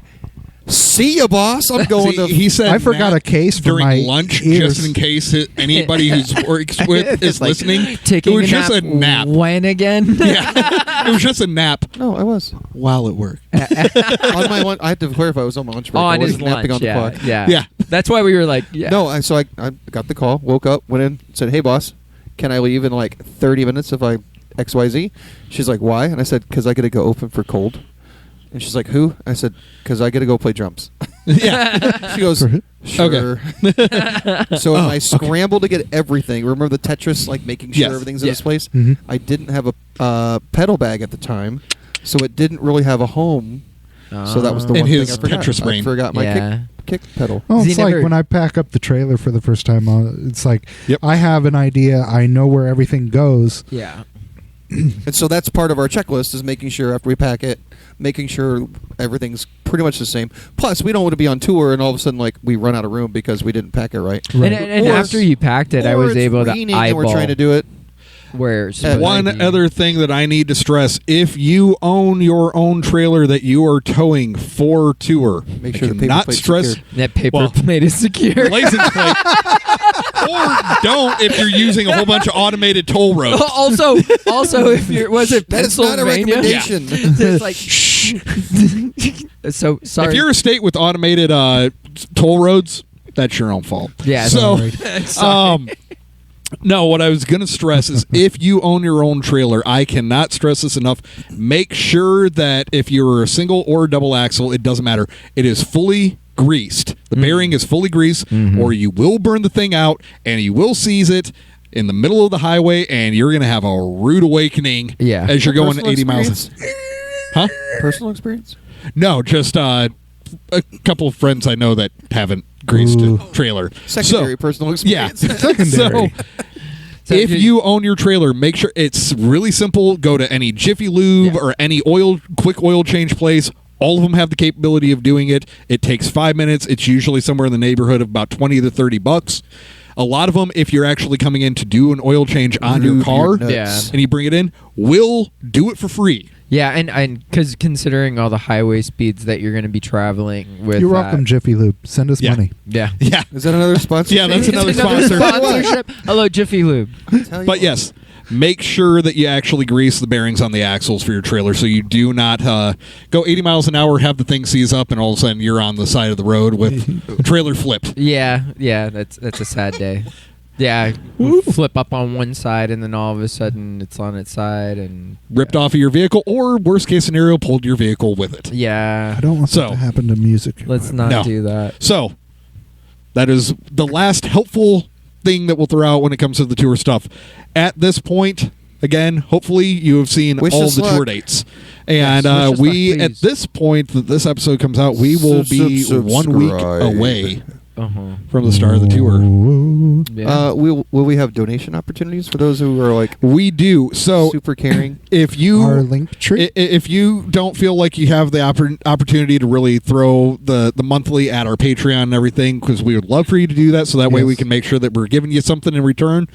S4: "See ya, boss. I'm going
S1: See,
S4: to."
S1: he said
S3: I forgot
S1: nap
S3: a case for
S1: during
S3: my
S1: lunch
S3: ears.
S1: just in case anybody who's works with is
S2: It's like
S1: listening.
S2: Taking
S1: it was
S2: a
S1: just
S2: nap
S1: a nap.
S2: When again?
S1: Yeah, it was just a nap
S4: No, I was
S1: while at work.
S4: on my lunch. I had to clarify. I was on my lunch break. I
S2: On his
S4: wasn't napping
S2: lunch.
S4: on the
S2: Yeah.
S4: clock.
S2: Yeah.
S1: Yeah.
S2: That's why we were like, yeah.
S4: No, I got the call, woke up, went in, said, "Hey, boss, can I leave in like 30 minutes if I XYZ?" She's like, "Why?" And I said, "Because I got to go open for cold." And she's like, "Who?" I said, "Because I got to go play drums."
S1: Yeah.
S4: She goes, "Sure." So
S1: Oh,
S4: I scrambled to get everything. Remember the Tetris, like making sure
S1: Yes.
S4: everything's in
S2: Yeah.
S4: its place?
S3: Mhm.
S4: I didn't have a pedal bag at the time, so it didn't really have a home. So that was the
S1: In
S4: one
S1: his
S4: thing I forgot.
S1: Tetris brain.
S4: I forgot my
S2: Yeah.
S4: kick pedal.
S3: Oh,
S2: He
S3: it's like
S2: never-
S3: when I pack up the trailer for the first time. It's like
S1: Yep.
S3: I have an idea. I know where everything goes.
S2: Yeah.
S4: And so that's part of our checklist is making sure after we pack it, making sure everything's pretty much the same. Plus, we don't want to be on tour and all of a sudden like we run out of room because we didn't pack it right.
S3: Right.
S2: And
S4: Or-
S2: after you packed it, I
S4: Or
S2: was
S4: it's
S2: able to
S4: raining
S2: eyeball
S4: and we're trying to do it.
S2: where it's
S4: At
S2: supposed
S1: One
S2: to be.
S1: other thing that I need to stress: if you own your own trailer that you are towing for tour,
S4: Make sure the
S1: I
S4: paper
S1: cannot
S4: plate's
S1: stress
S4: secured.
S2: That paper
S1: Well,
S2: plate is secure.
S1: license plate, or don't if you're using a whole bunch of automated toll roads.
S2: also, if you're was it
S4: That is not a
S2: Pennsylvania?
S4: recommendation.
S2: It's like so sorry.
S1: If you're a state with automated toll roads, that's your own fault.
S2: Yeah,
S1: So,
S2: sorry.
S1: no, what I was going to stress is if you own your own trailer, I cannot stress this enough. Make sure that if you're a single or a double axle, it doesn't matter. It is fully greased. The bearing is fully greased, or you will burn the thing out and you will seize it in the middle of the highway, and you're going to have a rude awakening
S2: Yeah.
S1: as you're going
S4: Personal
S1: 80 miles.
S4: experience?
S1: Huh?
S4: Personal experience?
S1: No, just a couple of friends I know that haven't greased
S3: Ooh.
S1: a trailer.
S4: Secondary
S1: So,
S4: personal
S1: yeah.
S4: experience.
S3: Secondary.
S2: So
S1: if
S2: did-
S1: you own your trailer, make sure it's really simple. Go to any Jiffy Lube
S2: Yeah.
S1: or any quick oil change place. All of them have the capability of doing it. It takes 5 minutes. It's usually somewhere in the neighborhood of about $20 to $30. A lot of them, if you're actually coming in to do an oil change on your
S4: Lube
S1: car
S4: nuts.
S2: Yeah.
S1: and you bring it in, will do it for free.
S2: Yeah, and because considering all the highway speeds that you're going to be traveling with,
S3: You're welcome, Jiffy Lube. Send us
S1: Yeah.
S3: money.
S2: Yeah,
S1: Yeah.
S4: Is that another sponsor?
S1: Yeah, that's another
S2: It's
S1: sponsor.
S2: sponsorship. Hello, Jiffy Lube.
S1: But yes, make sure that you actually grease the bearings on the axles for your trailer so you do not go 80 miles an hour, have the thing seize up, and all of a sudden you're on the side of the road with the trailer flipped.
S2: Yeah, that's a sad day. Yeah, flip up on one side and then all of a sudden it's on its side and
S1: Ripped off of your vehicle, or worst case scenario, pulled your vehicle with it.
S2: Yeah,
S3: I don't want
S1: So-
S3: that to happen to music.
S2: let's not
S1: No.
S2: do that.
S1: So, that is the last helpful thing that we'll throw out when it comes to the tour stuff. At this point, again, hopefully you have seen
S4: Wish
S1: all
S4: us
S1: the tour
S4: luck.
S1: dates. And
S2: Yes, wish us
S1: we,
S2: luck,
S1: at
S2: please.
S1: this point that this episode comes out, we will be 1 week
S4: Subscribe.
S1: away
S2: Uh-huh.
S1: from the start of the tour.
S3: Ooh.
S2: Yeah.
S4: Will we have donation opportunities for those who are like
S1: We do. So
S4: super caring?
S1: if you
S3: Our link tree.
S1: if you don't feel like you have the opportunity to really throw the monthly at our Patreon and everything, because we would love for you to do that, so that way we
S3: Yes.
S1: can make sure that we're giving you something in return.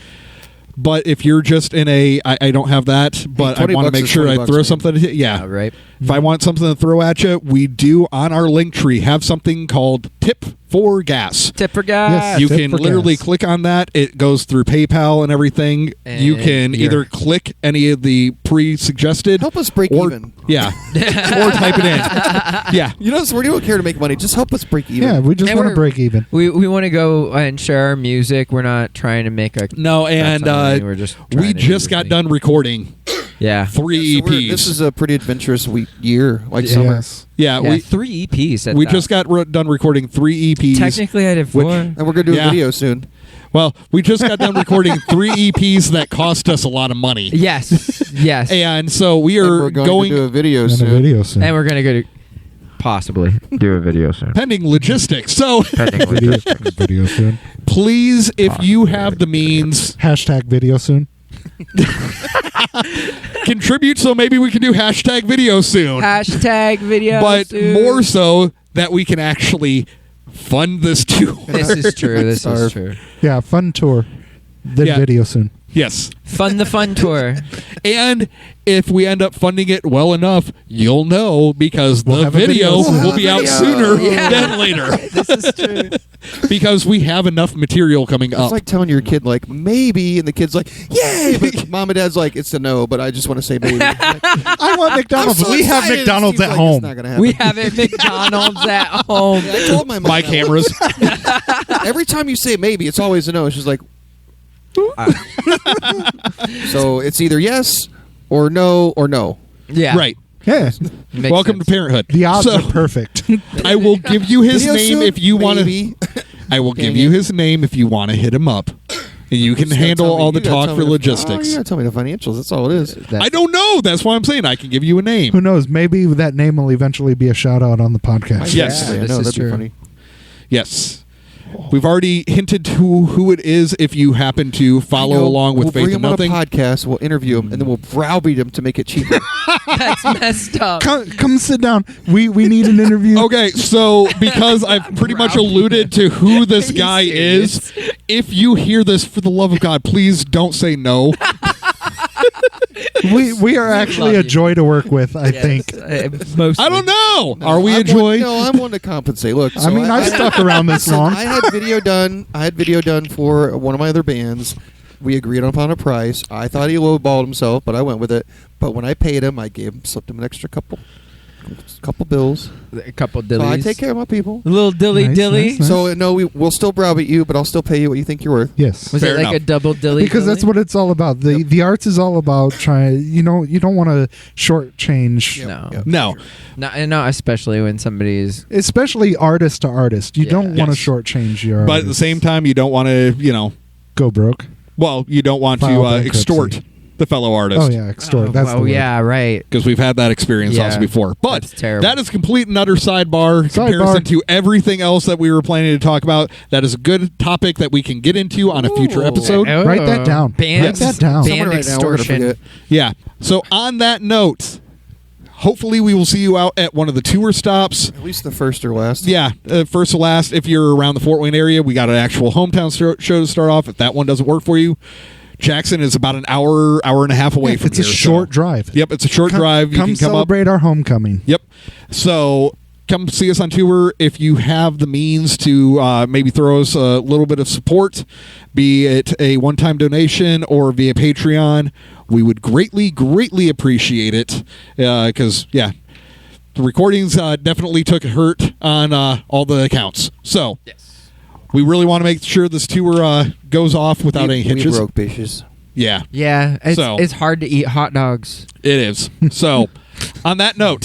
S1: But if you're just in I don't have that, but I
S4: 20
S1: want to
S4: bucks
S1: make
S4: is
S1: sure
S4: 20
S1: I
S4: bucks,
S1: throw
S4: man.
S1: something. Yeah,
S2: Right.
S1: If I want something to throw at you, we do on our link tree have something called Tip for Gas.
S2: Tip for gas.
S3: Yes.
S1: You
S3: Tip
S1: can
S3: for
S1: literally
S3: gas.
S1: click on that. It goes through PayPal and everything. You
S2: And
S1: can
S2: you're-
S1: either click any of the pre-suggested.
S4: Help us break
S1: or,
S4: even.
S1: Yeah. or type it in. Yeah.
S4: You know, we don't care to make money. Just help us break even.
S3: Yeah, we just
S2: And
S3: want to
S2: we're-
S3: break even.
S2: We want to go and share our music. We're not trying to make a
S1: No, and
S2: that's something we're just
S1: we
S2: trying to do
S1: just
S2: this
S1: got
S2: thing.
S1: done recording
S2: Yeah.
S1: 3
S4: So
S1: EPs.
S4: this is a pretty adventurous year, like summer.
S3: Yes.
S1: yeah,
S2: Yeah,
S1: we
S2: 3 EPs. At
S1: we
S2: that.
S1: just got done recording 3 EPs.
S2: Technically, I did 4.
S4: And we're gonna do
S1: Yeah.
S4: a video soon.
S1: Well, we just got done recording 3 EPs that cost us a lot of money.
S2: Yes. Yes.
S1: And so we
S4: And
S1: are
S4: we're going
S1: going
S4: to do a video
S3: And a
S4: soon.
S3: video soon.
S2: And we're gonna go to possibly do a video soon.
S1: Pending logistics. So
S2: Pending
S3: Video,
S2: logistics.
S3: video soon.
S1: please, if you have the means,
S3: Hashtag video soon.
S1: contribute so maybe we can do hashtag video soon.
S2: Hashtag video
S1: But
S2: soon.
S1: more so that we can actually fund this tour.
S2: This is true. This is true.
S3: Yeah, fun tour. Then
S1: Yeah.
S3: video soon.
S1: Yes.
S2: Fun the fun tour.
S1: And if we end up funding it well enough, you'll know because
S3: We'll
S1: the
S3: have a
S1: video
S3: video.
S1: will be out
S4: Video.
S1: sooner
S2: Yeah.
S1: than later.
S2: This is true.
S1: Because we have enough material coming
S4: It's
S1: up.
S4: like telling your kid, like, maybe, and the kid's like, yay! But mom and dad's like, it's a no, but I just want to say maybe. Like,
S3: I want McDonald's.
S4: I'm so
S3: We have
S4: excited.
S3: McDonald's
S4: She's
S3: at
S4: like,
S3: home.
S4: It's not gonna happen.
S2: We have it McDonald's at home.
S4: I told my mom
S1: My
S4: that.
S1: cameras.
S4: Every time you say maybe, it's always a no. She's like, so it's either yes or no or no.
S2: Yeah.
S1: Right.
S3: Yeah.
S2: Makes
S1: Welcome
S2: sense.
S1: to parenthood.
S3: The odds
S1: So,
S3: are perfect.
S1: I will give you his
S4: Video
S1: name
S4: soon?
S1: if you want to.
S4: Maybe.
S1: I will give
S4: Dang
S1: you
S4: it.
S1: his name if you want to hit him up. And you can
S4: just gotta
S1: handle
S4: tell me-
S1: all the
S4: you gotta
S1: talk
S4: tell
S1: for
S4: me the-
S1: logistics.
S4: you gotta tell me the financials. That's all it is.
S1: I don't know. That's why I'm saying I can give you a name.
S3: Who knows? Maybe that name will eventually be a shout out on the podcast.
S1: Yes.
S4: Actually, I
S2: This
S4: know,
S2: is
S4: that'd
S2: true.
S4: be funny.
S1: Yes. We've already hinted to who it is if you happen to
S4: I
S1: follow
S4: know.
S1: along with
S4: we'll
S1: Faith
S4: bring
S1: in
S4: him on a
S1: Nothing.
S4: podcast. We'll interview him, and then we'll browbeat him to make it cheaper.
S2: That's messed up.
S3: Come sit down. We need an interview.
S1: Okay, so because I've pretty much alluded to who this
S2: Are you
S1: guy
S2: serious?
S1: is, if you hear this, for the love of God, please don't say no.
S3: We are actually
S2: love
S3: a
S2: you.
S3: joy to work with, I think.
S1: I don't know. Are we
S4: I'm
S1: a joy?
S4: I'm one to compensate. Look,
S3: I mean, I've stuck around this
S4: Listen,
S3: long.
S4: I had video done. I had video done for one of my other bands. We agreed upon a price. I thought he lowballed himself, but I went with it. But when I paid him, I slipped him an extra couple bills.
S2: A couple
S4: So I
S2: dillies.
S4: take care of my people.
S2: A little dilly
S3: Nice,
S2: dilly.
S3: nice, nice.
S4: So no, we'll still browbeat you, but I'll still pay you what you think you're worth.
S3: Yes.
S2: Was
S1: Fair
S2: it like
S1: enough.
S2: a double dilly?
S3: Because that's what it's all about. The arts is all about trying. You don't want to shortchange.
S4: Yep.
S2: No.
S4: Yep.
S1: No.
S2: Not especially when somebody's.
S3: Especially artist to artist. You
S2: Yeah.
S3: don't want to
S1: Yes.
S3: shortchange your.
S1: But at the same time, you don't want to,
S3: go broke.
S1: you don't want
S3: File
S1: to
S3: bankruptcy.
S1: extort the fellow artist.
S3: Oh yeah, extort. That's the
S2: oh
S3: word.
S2: yeah, right.
S1: Because we've had that experience
S2: Yeah.
S1: also before. But
S2: That's terrible.
S1: that is complete and utter sidebar comparison to everything else that we were planning to talk about. That is a good topic that we can get into on a future
S4: Ooh.
S1: episode.
S2: Oh.
S3: Write that down.
S2: Band,
S3: Write that down.
S2: Band
S4: Someone right now, we're gonna
S2: extortion.
S4: forget.
S1: Yeah. So on that note, hopefully we will see you out at one of the tour stops.
S4: At least the first or last.
S1: Yeah, first to last. If you're around the Fort Wayne area, we got an actual hometown show to start off. If that one doesn't work for you, Jackson is about an hour and a half away from
S3: It's
S1: here.
S3: a short drive.
S1: Yep, it's a short drive. You
S3: Come
S1: can come up.
S3: celebrate our homecoming.
S1: Yep. So come see us on tour if you have the means to maybe throw us a little bit of support, be it a one-time donation or via Patreon. We would greatly, greatly appreciate it because, the recordings definitely took a hurt on all the accounts. So we really want to make sure this tour goes off without any
S4: We
S1: hitches.
S4: broke bitches.
S1: Yeah,
S2: Yeah,
S1: So-
S2: it's hard to eat hot dogs.
S1: it is. So on that note,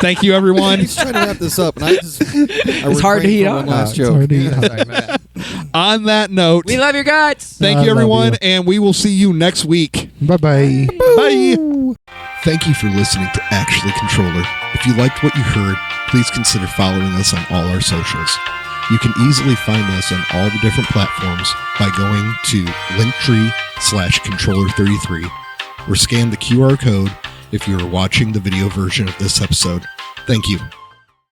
S1: thank you, everyone.
S4: He's trying to wrap this up, and it's
S2: hard to heat
S4: One
S2: up.
S4: last
S3: It's
S4: joke.
S3: hard to eat.
S2: Sorry, my bad.
S1: On that note,
S2: We love your guts.
S1: thank
S3: I
S1: you,
S3: love
S1: everyone,
S3: you.
S1: and we will see you next week.
S3: Bye-bye.
S1: Bye. Thank you for listening to Actually Controller. If you liked what you heard, please consider following us on all our socials. You can easily find us on all the different platforms by going to linktree/controller33 or scan the QR code if you are watching the video version of this episode. Thank you.